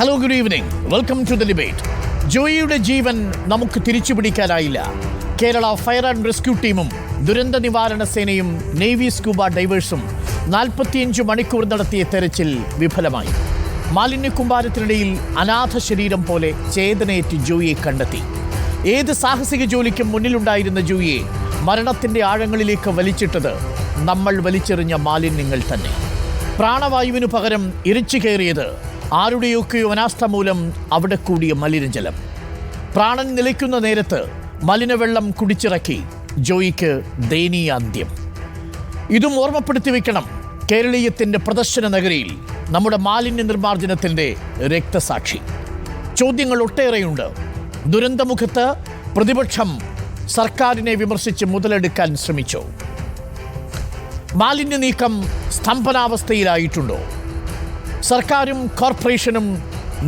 Hello, good evening. Welcome to the debate. ജോയിയുടെ ജീവൻ നമുക്ക് തിരിച്ചുപിടിക്കാനായില്ല. കേരള ഫയർ ആൻഡ് റെസ്ക്യൂ ടീമും ദുരന്ത നിവാരണ സേനയും നേവി സ്കൂബ ഡൈവേഴ്സും 45 മണിക്കൂർ നടത്തിയ തെരച്ചിൽ വിഫലമായി. മാലിന്യക്കൂമ്പാരത്തിനിടയിൽ അനാഥ ശരീരം പോലെ ചേതനയേറ്റ് ജോയിയെ കണ്ടെത്തി. ഏത് സാഹസിക ജോലിക്കും മുന്നിലുണ്ടായിരുന്ന ജോയിയെ മരണത്തിൻ്റെ ആഴങ്ങളിലേക്ക് വലിച്ചിട്ടത് നമ്മൾ വലിച്ചെറിഞ്ഞ മാലിന്യങ്ങൾ തന്നെ. പ്രാണവായുവിനു പകരം ഇരച്ചു കയറിയത് ആരുടെയൊക്കെയോ അനാസ്ഥ മൂലം അവിടെ കൂടിയ മലിനജലം. പ്രാണൻ നിലയ്ക്കുന്ന നേരത്ത് മലിനവെള്ളം കുടിച്ചിറക്കി ജോയിക്ക് ദയനീയാന്ത്യം. ഇതും ഓർമ്മപ്പെടുത്തി വയ്ക്കണം കേരളീയത്തിൻ്റെ പ്രദർശന നഗരിയിൽ നമ്മുടെ മാലിന്യ നിർമ്മാർജ്ജനത്തിൻ്റെ രക്തസാക്ഷി. ചോദ്യങ്ങൾ ഒട്ടേറെയുണ്ട്. ദുരന്തമുഖത്ത് പ്രതിപക്ഷം സർക്കാരിനെ വിമർശിച്ച് മുതലെടുക്കാൻ ശ്രമിച്ചു. മാലിന്യ നീക്കം സ്തംഭനാവസ്ഥയിലായിട്ടുണ്ടോ? സർക്കാരും കോർപ്പറേഷനും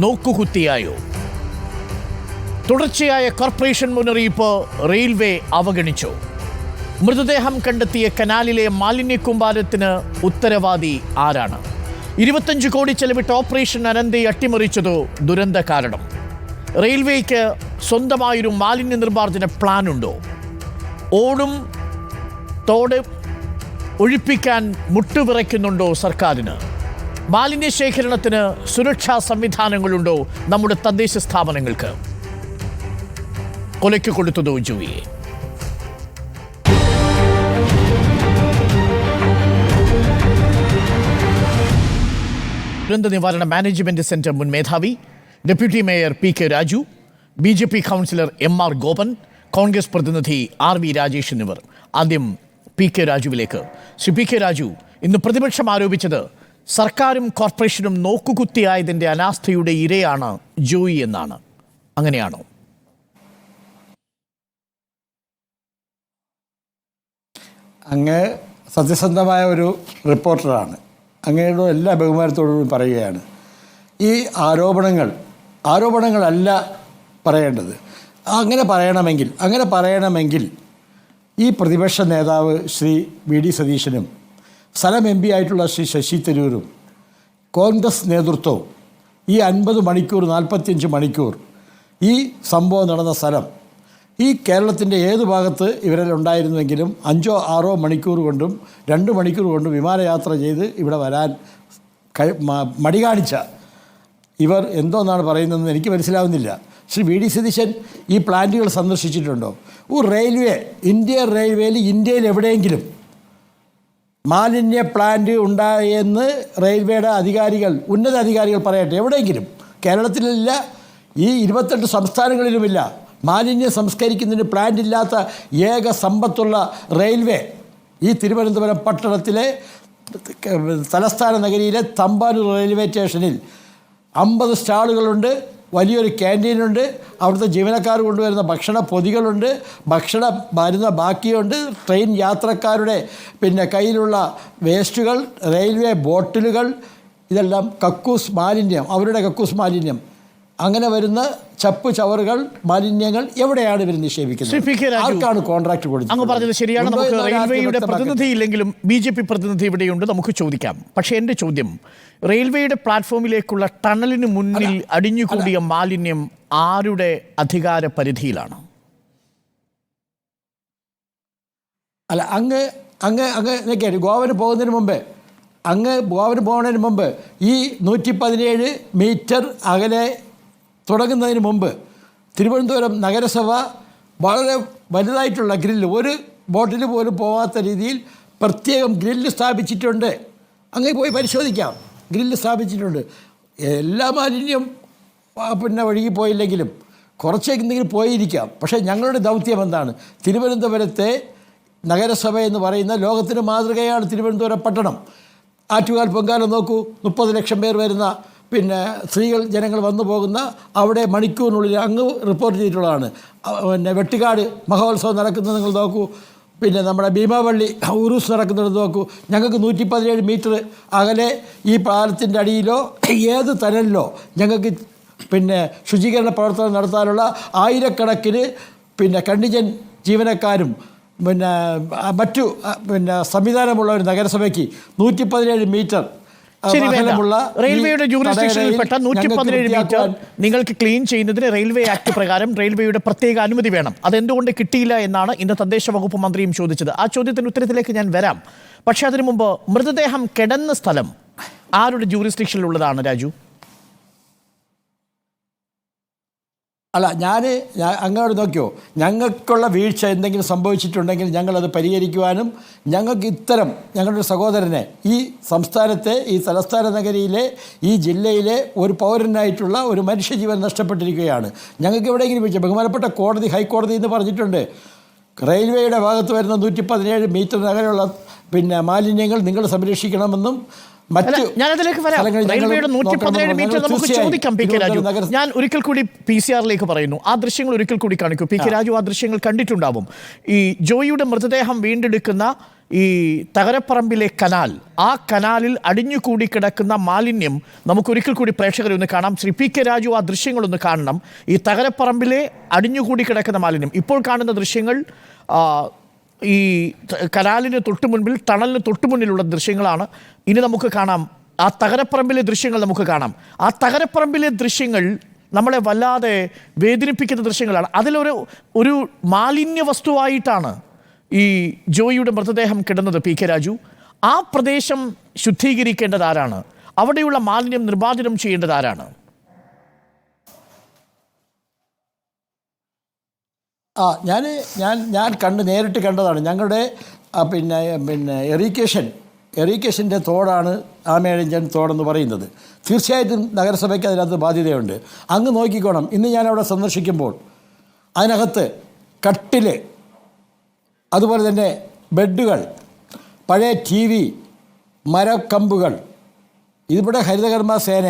നോക്കുകുത്തിയായോ? തുടർച്ചയായ കോർപ്പറേഷൻ മുന്നറിയിപ്പ് റെയിൽവേ അവഗണിച്ചു. മൃതദേഹം കണ്ടെത്തിയ കനാലിലെ മാലിന്യക്കൂമ്പാരത്തിന് ഉത്തരവാദി ആരാണ്? 25 കോടി ചെലവിട്ട് ഓപ്പറേഷൻ അനന്തയെ അട്ടിമറിച്ചതോ ദുരന്ത കാരണം? റെയിൽവേക്ക് സ്വന്തമായൊരു മാലിന്യ നിർമ്മാർജ്ജന പ്ലാനുണ്ടോ? ഓടും തോട് ഒഴിപ്പിക്കാൻ മുട്ടുവിറയ്ക്കുന്നുണ്ടോ സർക്കാരിന്? മാലിന്യ ശേഖരണത്തിന് സുരക്ഷാ സംവിധാനങ്ങളുണ്ടോ നമ്മുടെ തദ്ദേശ സ്ഥാപനങ്ങൾക്ക്? കൊലയ്ക്ക് കൊടുത്തതോ ജോയിയെ? ദുരന്ത നിവാരണ മാനേജ്മെന്റ് സെന്റർ മുൻ മേധാവി deputy mayor PK Raju, BJP councillor MR Gopan, Congress പ്രതിനിധി RV രാജേഷ് എന്നിവർ. ആദ്യം PK രാജുവിലേക്ക്. ശ്രീ PK രാജു, ഇന്ന് പ്രതിപക്ഷം ആരോപിച്ചത് സർക്കാരും കോർപ്പറേഷനും നോക്കുകുത്തിയായതിൻ്റെ അനാസ്ഥയുടെ ഇരയാണ് ജോയി എന്നാണ്. അങ്ങനെയാണോ? അങ്ങ് സത്യസന്ധമായ ഒരു റിപ്പോർട്ടറാണ്. അങ്ങയുടെ എല്ലാ ബഹുമാനത്തോടും പറയുകയാണ്, ഈ ആരോപണങ്ങളല്ല പറയേണ്ടത്. അങ്ങനെ പറയണമെങ്കിൽ ഈ പ്രതിപക്ഷ നേതാവ് ശ്രീ VD സതീശനും സ്ഥലം MP ആയിട്ടുള്ള ശ്രീ ശശി തരൂരും കോൺഗ്രസ് നേതൃത്വവും ഈ 50 മണിക്കൂർ 45 മണിക്കൂർ ഈ സംഭവം നടന്ന സ്ഥലം ഈ കേരളത്തിൻ്റെ ഏത് ഭാഗത്ത് ഇവരെല്ലാം ഉണ്ടായിരുന്നുവെങ്കിലും 5-6 മണിക്കൂർ കൊണ്ടും 2 മണിക്കൂർ കൊണ്ടും വിമാനയാത്ര ചെയ്ത് ഇവിടെ വരാൻ മടി കാണിച്ച ഇവർ എന്തോന്നാണ് പറയുന്നതെന്ന് എനിക്ക് മനസ്സിലാവുന്നില്ല. ശ്രീ VD സതീശൻ ഈ പ്ലാന്റുകൾ സന്ദർശിച്ചിട്ടുണ്ടോ? ഇന്ത്യൻ റെയിൽവേയിൽ ഇന്ത്യയിൽ എവിടെയെങ്കിലും മാലിന്യ പ്ലാന്റ് ഉണ്ടായെന്ന് റെയിൽവേയുടെ ഉന്നത അധികാരികൾ പറയട്ടെ. എവിടെയെങ്കിലും കേരളത്തിലില്ല, ഈ 28 സംസ്ഥാനങ്ങളിലുമില്ല. മാലിന്യം സംസ്കരിക്കുന്നതിന് പ്ലാന്റ് ഇല്ലാത്ത ഏക സമ്പത്തുള്ള റെയിൽവേ ഈ തിരുവനന്തപുരം പട്ടണത്തിലെ തലസ്ഥാന നഗരിയിലെ തമ്പാനൂർ റെയിൽവേ സ്റ്റേഷനിൽ 50 സ്റ്റാളുകളുണ്ട്, വലിയൊരു ക്യാൻറ്റീനുണ്ട്, അവിടുത്തെ ജീവനക്കാർ കൊണ്ടുവരുന്ന ഭക്ഷണ പൊതികളുണ്ട്, ഭക്ഷണം വരുന്ന ബാക്കിയുണ്ട്, ട്രെയിൻ യാത്രക്കാരുടെ കയ്യിലുള്ള വേസ്റ്റുകൾ, റെയിൽവേ ബോട്ടിലുകൾ, ഇതെല്ലാം അവരുടെ കക്കൂസ് മാലിന്യം, അങ്ങനെ വരുന്ന ചപ്പ് ചവറുകൾ മാലിന്യങ്ങൾ എവിടെയാണ് ഇവർ നിക്ഷേപിക്കുന്നത്? ആർക്കാണ് കോൺട്രാക്ട് കൊടുത്തത്? അങ്ങ് പറഞ്ഞത് ശരിയാണ്. നമുക്ക് റെയിൽവേയുടെ പ്രതിനിധി ഇല്ലെങ്കിലും BJP പ്രതിനിധി ഇവിടെയുണ്ട്, നമുക്ക് ചോദിക്കാം. പക്ഷേ എൻ്റെ ചോദ്യം, റെയിൽവേയുടെ പ്ലാറ്റ്ഫോമിലേക്കുള്ള ടണലിന് മുന്നിൽ അടിഞ്ഞുകൂടിയ മാലിന്യം ആരുടെ അധികാര പരിധിയിലാണ്? അല്ല, അങ്ങ് ഗോവന് പോകുന്നതിന് മുമ്പ് ഈ 117 മീറ്റർ അകലെ തുടങ്ങുന്നതിന് മുമ്പ് തിരുവനന്തപുരം നഗരസഭ വളരെ വലുതായിട്ടുള്ള ഗ്രില്ല്, ഒരു ബോട്ടിൽ പോലും പോകാത്ത രീതിയിൽ പ്രത്യേകം ഗ്രില്ല് സ്ഥാപിച്ചിട്ടുണ്ട്. അങ്ങ് പോയി പരിശോധിക്കാം. ഗ്രില്ല് സ്ഥാപിച്ചിട്ടുണ്ട്. എല്ലാ മാലിന്യം ഒഴുകിപ്പോയില്ലെങ്കിലും കുറച്ചെന്തെങ്കിലും പോയിരിക്കാം. പക്ഷേ ഞങ്ങളുടെ ദൗത്യം എന്താണ്? തിരുവനന്തപുരത്തെ നഗരസഭ എന്ന് പറയുന്ന ലോകത്തിന് മാതൃകയാണ് തിരുവനന്തപുരം പട്ടണം. ആറ്റുകാൽ പൊങ്കാല നോക്കൂ, 30 ലക്ഷം പേർ വരുന്ന ജനങ്ങൾ വന്നു പോകുന്ന അവിടെ മണിക്കൂറിനുള്ളിൽ അങ്ങ് റിപ്പോർട്ട് ചെയ്തിട്ടുള്ളതാണ്. വെട്ടിക്കാട് മഹോത്സവം നടക്കുന്നത് നിങ്ങൾ നോക്കൂ, നമ്മുടെ ഭീമാപള്ളി ഉറൂസ് നടക്കുന്നത് നോക്കൂ. ഞങ്ങൾക്ക് 117 മീറ്റർ അകലെ ഈ പാലത്തിൻ്റെ അടിയിലോ ഏത് തനലിലോ ഞങ്ങൾക്ക് ശുചീകരണ പ്രവർത്തനം നടത്താനുള്ള ആയിരക്കണക്കിന് കണ്ടിജൻ ജീവനക്കാരും മറ്റു സംവിധാനമുള്ള ഒരു നഗരസഭയ്ക്ക് 117 മീറ്റർ ശരി, വേണ്ട. അകലമുള്ള റെയിൽവേയുടെ ഈ ജൂറിസ്ഡിക്ഷനിൽപ്പെട്ട തടയണയിൽ 117 മീറ്റർ നിങ്ങൾക്ക് ക്ലീൻ ചെയ്യുന്നതിന് റെയിൽവേ ആക്ട് പ്രകാരം റെയിൽവേയുടെ പ്രത്യേക അനുമതി വേണം. അതെന്തുകൊണ്ട് കിട്ടിയില്ല എന്നാണ് ഇന്ന് തദ്ദേശ വകുപ്പ് മന്ത്രിയും ചോദിച്ചത്. ആ ചോദ്യത്തിന് ഉത്തരത്തിലേക്ക് ഞാൻ വരാം. പക്ഷേ അതിനു മുമ്പ് മൃതദേഹം കിടന്ന സ്ഥലം ആരുടെ ജൂറിസ്ഡിക്ഷനിലുള്ളതാണ് രാജു? അല്ല, അങ്ങോട്ട് നോക്കിയോ, ഞങ്ങൾക്കുള്ള വീഴ്ച എന്തെങ്കിലും സംഭവിച്ചിട്ടുണ്ടെങ്കിൽ ഞങ്ങളത് പരിഹരിക്കുവാനും ഞങ്ങൾക്ക് ഞങ്ങളുടെ സഹോദരനെ ഈ സംസ്ഥാനത്തെ, ഈ തലസ്ഥാന നഗരിയിലെ, ഈ ജില്ലയിലെ ഒരു പൗരനായിട്ടുള്ള ഒരു മനുഷ്യജീവൻ നഷ്ടപ്പെട്ടിരിക്കുകയാണ്. ഞങ്ങൾക്ക് എവിടെയെങ്കിലും വീഴ്ച, ബഹുമാനപ്പെട്ട കോടതി, ഹൈക്കോടതി എന്ന് പറഞ്ഞിട്ടുണ്ട്, റെയിൽവേയുടെ ഭാഗത്ത് വരുന്ന 117 മീറ്റർ അകലെയുള്ള മാലിന്യങ്ങൾ നിങ്ങൾ സംരക്ഷിക്കണമെന്നും ഞാനതിലേക്ക് വരാം. റെയിൽവേയുടെ 117 മീറ്റർ നമുക്ക് ചോദിക്കാം. പി കെ രാജു, ഞാൻ ഒരിക്കൽ കൂടി PCR പറയുന്നു, ആ ദൃശ്യങ്ങൾ ഒരിക്കൽ കൂടി കാണിക്കൂ. പി കെ രാജു ആ ദൃശ്യങ്ങൾ കണ്ടിട്ടുണ്ടാവും. ഈ ജോയിയുടെ മൃതദേഹം വീണ്ടെടുക്കുന്ന ഈ തകരപ്പറമ്പിലെ കനാൽ, ആ കനാലിൽ അടിഞ്ഞുകൂടി കിടക്കുന്ന മാലിന്യം നമുക്കൊരിക്കൽ കൂടി പ്രേക്ഷകരെ ഒന്ന് കാണാം. ശ്രീ പി കെ രാജു ആ ദൃശ്യങ്ങളൊന്ന് കാണണം. ഈ തകരപ്പറമ്പിലെ അടിഞ്ഞുകൂടി കിടക്കുന്ന മാലിന്യം, ഇപ്പോൾ കാണുന്ന ദൃശ്യങ്ങൾ ഈ കനാലിന് തൊട്ടു മുൻപിൽ, ടണലിന് തൊട്ടു മുന്നിലുള്ള ദൃശ്യങ്ങളാണ്. ഇനി നമുക്ക് കാണാം ആ തകരപ്പറമ്പിലെ ദൃശ്യങ്ങൾ. നമുക്ക് കാണാം ആ തകരപ്പറമ്പിലെ ദൃശ്യങ്ങൾ നമ്മളെ വല്ലാതെ വേദനിപ്പിക്കുന്ന ദൃശ്യങ്ങളാണ്. ഒരു മാലിന്യ വസ്തുവായിട്ടാണ് ഈ ജോയിയുടെ മൃതദേഹം കിടന്നത്. പി കെ രാജു, ആ പ്രദേശം ശുദ്ധീകരിക്കേണ്ടത് ആരാണ്? അവിടെയുള്ള മാലിന്യം നിർമ്മാർജ്ജനം ചെയ്യേണ്ടത് ആരാണ്? ഞാൻ നേരിട്ട് കണ്ടതാണ്. ഞങ്ങളുടെ എറിക്കേഷൻ്റെ തോടാണ് ആമേഴഞ്ചൻ തോടെന്ന് പറയുന്നത്. തീർച്ചയായിട്ടും നഗരസഭയ്ക്ക് അതിനകത്ത് ബാധ്യതയുണ്ട്. അങ്ങ് നോക്കിക്കോണം. ഇന്ന് ഞാൻ അവിടെ സന്ദർശിക്കുമ്പോൾ അതിനകത്ത് കട്ടിൽ, അതുപോലെ തന്നെ ബെഡുകൾ, പഴയ TV, മരക്കമ്പുകൾ. ഇവിടെ ഹരിതകർമ്മ സേന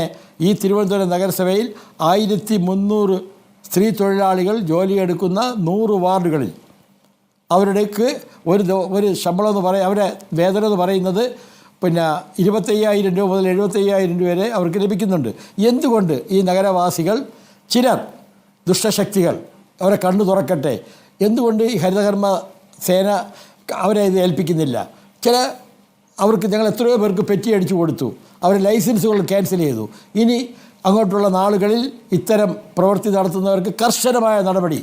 ഈ തിരുവനന്തപുരം നഗരസഭയിൽ 1300 സ്ത്രീ തൊഴിലാളികൾ ജോലിയെടുക്കുന്ന 100 വാർഡുകളിൽ അവരുടെക്ക് ഒരു ശമ്പളം എന്ന് പറയും, അവരുടെ വേതനം എന്ന് പറയുന്നത് 25,000 രൂപ മുതൽ 75,000 രൂപ വരെ അവർക്ക് ലഭിക്കുന്നുണ്ട്. എന്തുകൊണ്ട് ഈ നഗരവാസികൾ, ചിലർ ദുഷ്ടശക്തികൾ അവരെ കണ്ണു തുറക്കട്ടെ, എന്തുകൊണ്ട് ഈ ഹരിതകർമ്മ സേന അവരെ ഇത് ഏൽപ്പിക്കുന്നില്ല? അവർക്ക് ഞങ്ങൾ എത്രയോ പേർക്ക് പെറ്റി അടിച്ചു കൊടുത്തു, അവരുടെ ലൈസൻസുകൾ ക്യാൻസൽ ചെയ്തു. ഇനി അങ്ങോട്ടുള്ള നാളുകളിൽ ഇത്തരം പ്രവൃത്തി നടത്തുന്നവർക്ക് കർശനമായ നടപടി.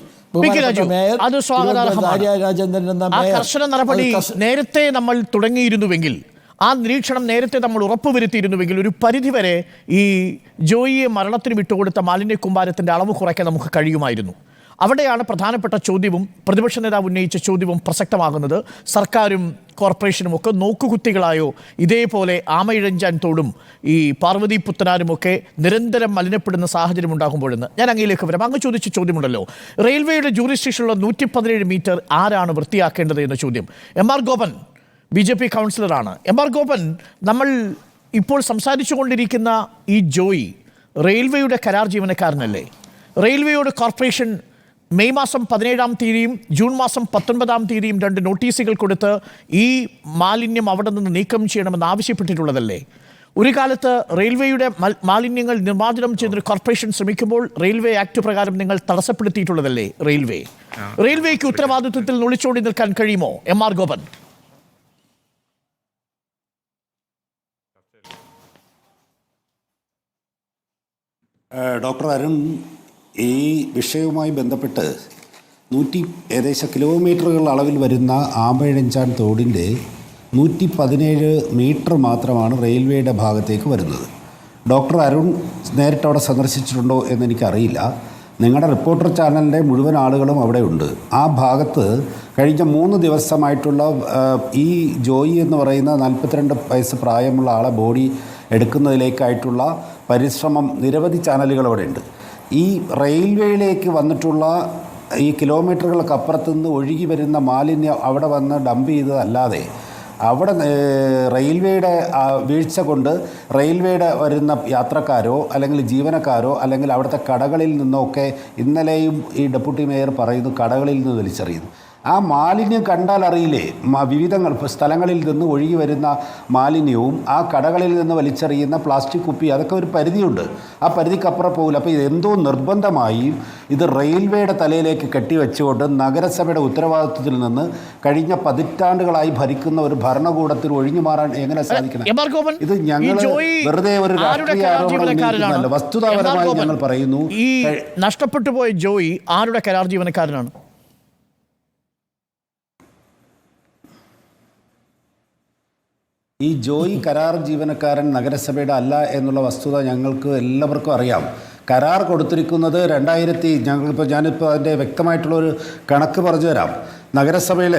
രാജേന്ദ്രൻ എന്ന കർശന നടപടി നേരത്തെ നമ്മൾ തുടങ്ങിയിരുന്നുവെങ്കിൽ, ആ നിരീക്ഷണം നേരത്തെ നമ്മൾ ഉറപ്പുവരുത്തിയിരുന്നുവെങ്കിൽ ഒരു പരിധിവരെ ഈ ജോയിയെ മരണത്തിന് വിട്ടുകൊടുത്ത മാലിന്യ കൂമ്പാരത്തിൻ്റെ അളവ് കുറയ്ക്കാൻ നമുക്ക് കഴിയുമായിരുന്നു. അവിടെയാണ് പ്രധാനപ്പെട്ട ചോദ്യവും പ്രതിപക്ഷ നേതാവ് ഉന്നയിച്ച ചോദ്യവും പ്രസക്തമാകുന്നത്. സർക്കാരും കോർപ്പറേഷനും ഒക്കെ നോക്കുകുത്തികളായോ ഇതേപോലെ ആമയിഴഞ്ചാൻ തോടും ഈ പാർവതി പുത്തനാരുമൊക്കെ നിരന്തരം മലിനപ്പെടുന്ന സാഹചര്യം ഉണ്ടാകുമ്പോഴെന്ന് ഞാൻ അങ്ങയിലേക്ക് വരാം. അങ്ങ് ചോദിച്ച ചോദ്യമുണ്ടല്ലോ, റെയിൽവേയുടെ ജൂറിസ്ഡിക്ഷനിലുള്ള 117 മീറ്റർ ആരാണ് വൃത്തിയാക്കേണ്ടത് എന്ന ചോദ്യം. MR Gopan BJP കൗൺസിലറാണ്. MR Gopan, നമ്മൾ ഇപ്പോൾ സംസാരിച്ചു കൊണ്ടിരിക്കുന്ന ഈ ജോയി റെയിൽവേയുടെ കരാർ ജീവനക്കാരനല്ലേ? റെയിൽവേയോട് കോർപ്പറേഷൻ മെയ് മാസം 17-ാം തീയതിയും ജൂൺ മാസം 19-ാം തീയതിയും 2 നോട്ടീസുകൾ കൊടുത്ത് ഈ മാലിന്യം അവിടെ നിന്ന് നീക്കം ചെയ്യണമെന്ന് ആവശ്യപ്പെട്ടിട്ടുള്ളതല്ലേ? ഒരു കാലത്ത് റെയിൽവേയുടെ മാലിന്യങ്ങൾ നിർമ്മാർജ്ജനം ചെയ്തൊരു കോർപ്പറേഷൻ ശ്രമിക്കുമ്പോൾ റെയിൽവേ ആക്ട് പ്രകാരം നിങ്ങൾ തടസ്സപ്പെടുത്തിയിട്ടുള്ളതല്ലേ റെയിൽവേക്ക് ഉത്തരവാദിത്വത്തിൽ ഒളിച്ചോടി നിൽക്കാൻ കഴിയുമോ? MR ഗോപൻ. ഡോക്ടർ അരുൺ, ഈ വിഷയവുമായി ബന്ധപ്പെട്ട് ഏകദേശം കിലോമീറ്ററുകൾ അളവിൽ വരുന്ന ആമയിഴഞ്ചാൻ തോടിൻ്റെ 117 മീറ്റർ മാത്രമാണ് റെയിൽവേയുടെ ഭാഗത്തേക്ക് വരുന്നത്. ഡോക്ടർ അരുൺ നേരിട്ട് അവിടെ സന്ദർശിച്ചിട്ടുണ്ടോ എന്നെനിക്കറിയില്ല. നിങ്ങളുടെ റിപ്പോർട്ടർ ചാനലിൻ്റെ മുഴുവൻ ആളുകളും അവിടെ ഉണ്ട്. ആ ഭാഗത്ത് കഴിഞ്ഞ 3 ദിവസമായിട്ടുള്ള ഈ ജോയി എന്ന് പറയുന്ന 42 വയസ്സ് പ്രായമുള്ള ആളെ ബോഡി എടുക്കുന്നതിലേക്കായിട്ടുള്ള പരിശ്രമം നിരവധി ചാനലുകൾ അവിടെ ഉണ്ട്. ഈ റെയിൽവേയിലേക്ക് വന്നിട്ടുള്ള ഈ കിലോമീറ്ററുകൾക്കപ്പുറത്ത് നിന്ന് ഒഴുകി വരുന്ന മാലിന്യം അവിടെ വന്ന് ഡംപ് ചെയ്തതല്ലാതെ അവിടെ റെയിൽവേയുടെ വീഴ്ച കൊണ്ട് റെയിൽവേയുടെ വരുന്ന യാത്രക്കാരോ അല്ലെങ്കിൽ ജീവനക്കാരോ അല്ലെങ്കിൽ അവിടുത്തെ കടകളിൽ നിന്നൊക്കെ, ഇന്നലെയും ഈ ഡെപ്യൂട്ടി മേയർ പറയുന്നു, കടകളിൽ നിന്ന് വലിച്ചെറിയുന്നു. ആ മാലിന്യം കണ്ടാൽ അറിയില്ലേ, വിവിധ സ്ഥലങ്ങളിൽ നിന്ന് ഒഴുകി വരുന്ന മാലിന്യവും ആ കടകളിൽ നിന്ന് വലിച്ചെറിയുന്ന പ്ലാസ്റ്റിക് കുപ്പി, അതൊക്കെ ഒരു പരിധിയുണ്ട്. ആ പരിധിക്കപ്പുറം പോകില്ല. അപ്പോൾ ഇതെന്തോ നിർബന്ധമായും ഇത് റെയിൽവേയുടെ തലയിലേക്ക് കെട്ടിവെച്ചുകൊണ്ട് നഗരസഭയുടെ ഉത്തരവാദിത്വത്തിൽ നിന്ന് കഴിഞ്ഞ പതിറ്റാണ്ടുകളായി ഭരിക്കുന്ന ഒരു ഭരണകൂടത്തിൽ ഒഴിഞ്ഞു മാറാൻ എങ്ങനെ സാധിക്കണം? ഇത് ഞങ്ങൾ വെറുതെ ഒരു രാഷ്ട്രീയ ആരോപണം, വസ്തുതാപരമായി ഞങ്ങൾ പറയുന്നു. ഈ നഷ്ടപ്പെട്ടു പോയ ജോയി ആരുടെ കരാർ ജീവനക്കാരനാണ്? ഈ ജോയി കരാർ ജീവനക്കാരൻ നഗരസഭയുടെ അല്ല എന്നുള്ള വസ്തുത ഞങ്ങൾക്ക് എല്ലാവർക്കും അറിയാം. കരാർ കൊടുത്തിരിക്കുന്നത് ഞാനിപ്പോൾ അതിൻ്റെ വ്യക്തമായിട്ടുള്ളൊരു കണക്ക് പറഞ്ഞു തരാം. നഗരസഭയിൽ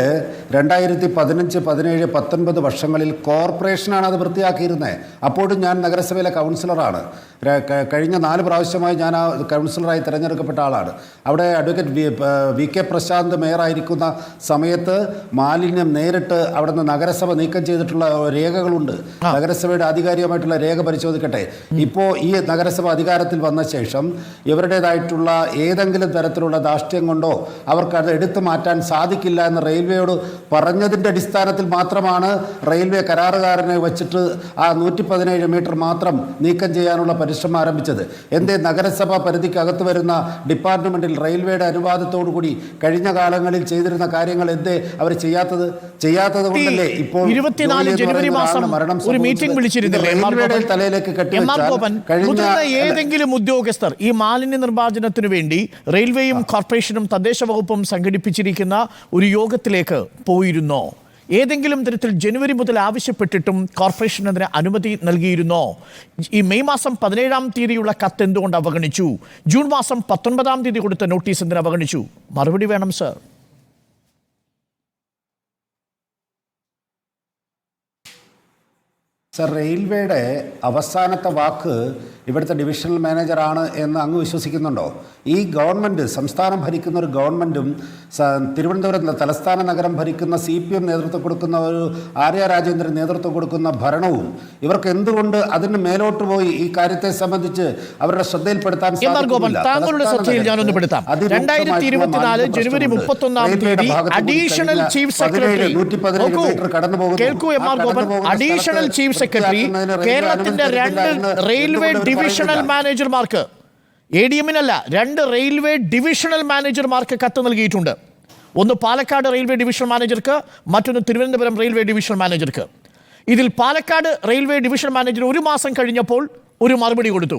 2015, 17, 19 വർഷങ്ങളിൽ കോർപ്പറേഷനാണ് അത് വൃത്തിയാക്കിയിരുന്നത്. അപ്പോഴും ഞാൻ നഗരസഭയിലെ കൗൺസിലറാണ്. കഴിഞ്ഞ 4 പ്രാവശ്യമായി ഞാൻ ആ കൗൺസിലറായി തിരഞ്ഞെടുക്കപ്പെട്ട ആളാണ്. അവിടെ അഡ്വക്കേറ്റ് VK പ്രശാന്ത് മേയറായിരിക്കുന്ന സമയത്ത് മാലിന്യം നേരിട്ട് അവിടെ നിന്ന് നഗരസഭ നീക്കം ചെയ്തിട്ടുള്ള രേഖകളുണ്ട്. നഗരസഭയുടെ ആധികാരികമായിട്ടുള്ള രേഖ പരിശോധിക്കട്ടെ. ഇപ്പോൾ ഈ നഗരസഭ അധികാരത്തിൽ വന്ന ശേഷം ഇവരുടേതായിട്ടുള്ള ഏതെങ്കിലും തരത്തിലുള്ള ധാർഷ്ട്യം കൊണ്ടോ അവർക്ക് അത് എടുത്തു മാറ്റാൻ സാധിക്കില്ല എന്ന് റെയിൽവേയോട് പറഞ്ഞതിൻ്റെ അടിസ്ഥാനത്തിൽ മാത്രമാണ് റെയിൽവേ കരാറുകാരനെ വെച്ചിട്ട് ആ 117 മീറ്റർ മാത്രം നീക്കം ചെയ്യാനുള്ള പരിശ്രമം ആരംഭിച്ചത്. എന്തേ നഗരസഭ പരിധിക്കകത്ത് വരുന്ന ഡിപ്പാർട്ട്മെൻറ്റിൽ റെയിൽവേയുടെ അനുവാദത്തോടുകൂടി കഴിഞ്ഞ കാലങ്ങളിൽ ചെയ്തിരുന്ന കാര്യങ്ങൾ എന്തേ അവർ ചെയ്യാത്തത് കൊണ്ടല്ലേ ഇപ്പോൾ 24 ജനുവരി മാസം ഒരു മീറ്റിംഗ് വിളിച്ചിരുന്നില്ലേ റെയിൽവേയുടെ തലയിലേക്ക് കെട്ടിവെച്ച ഏതെങ്കിലും ഉദ്യോഗസ്ഥർ ഈ മാലിന്യ നിർമ്മാർജ്ജനത്തിനു വേണ്ടി റെയിൽവേയും കോർപ്പറേഷനും തദ്ദേശ വകുപ്പും സംഘടിപ്പിച്ചിരിക്കുന്ന ഒരു യോഗത്തിലേക്ക് പോയിരുന്നോ? ഏതെങ്കിലും തരത്തിൽ ജനുവരി മുതൽ ആവശ്യപ്പെട്ടിട്ടും കോർപ്പറേഷൻ അതിന് അനുമതി നൽകിയിരുന്നോ? ഈ മെയ് മാസം 17-ാം തീയതിയുള്ള കത്ത് എന്തുകൊണ്ട് അവഗണിച്ചു? ജൂൺ മാസം 19-ാം തീയതി കൊടുത്ത നോട്ടീസ് എന്തിന് അവഗണിച്ചു? മറുപടി വേണം സർ. റെയിൽവേയുടെ അവസാനത്തെ വാക്ക് ഇവിടുത്തെ ഡിവിഷണൽ മാനേജറാണ് എന്ന് അങ്ങ് വിശ്വസിക്കുന്നുണ്ടോ? ഈ ഗവൺമെൻറ്, സംസ്ഥാനം ഭരിക്കുന്ന ഒരു ഗവൺമെൻറ്റും തിരുവനന്തപുരം തലസ്ഥാന നഗരം ഭരിക്കുന്ന CPM നേതൃത്വം കൊടുക്കുന്ന ഒരു ആര്യ രാജേന്ദ്രൻ നേതൃത്വം കൊടുക്കുന്ന ഭരണവും ഇവർക്ക് എന്തുകൊണ്ട് അതിന് മേലോട്ട് പോയി ഈ കാര്യത്തെ സംബന്ധിച്ച് അവരുടെ ശ്രദ്ധയിൽപ്പെടുത്താൻ താങ്കളുടെ ശ്രദ്ധയിൽ ഞാനൊന്ന് പെടുത്താം. 2024 ജനുവരി 31-ാം തീയതി additional chief secretary additional chief secretary കേരളത്തിന്റെ 2 റെയിൽവേ ഡിവിഷണൽ മാനേജർമാർക്ക്, ADM-നല്ല, 2 റെയിൽവേ ഡിവിഷണൽ മാനേജർമാർക്ക് കത്ത് നൽകിയിട്ടുണ്ട്. ഒന്ന് പാലക്കാട് റെയിൽവേ ഡിവിഷണൽ മാനേജർക്ക്, മറ്റൊന്ന് തിരുവനന്തപുരം റെയിൽവേ ഡിവിഷണൽ മാനേജർക്ക്. ഇതിൽ പാലക്കാട് റെയിൽവേ ഡിവിഷണൽ മാനേജർ 1 മാസം കഴിഞ്ഞപ്പോൾ ഒരു മറുപടി കൊടുത്തു.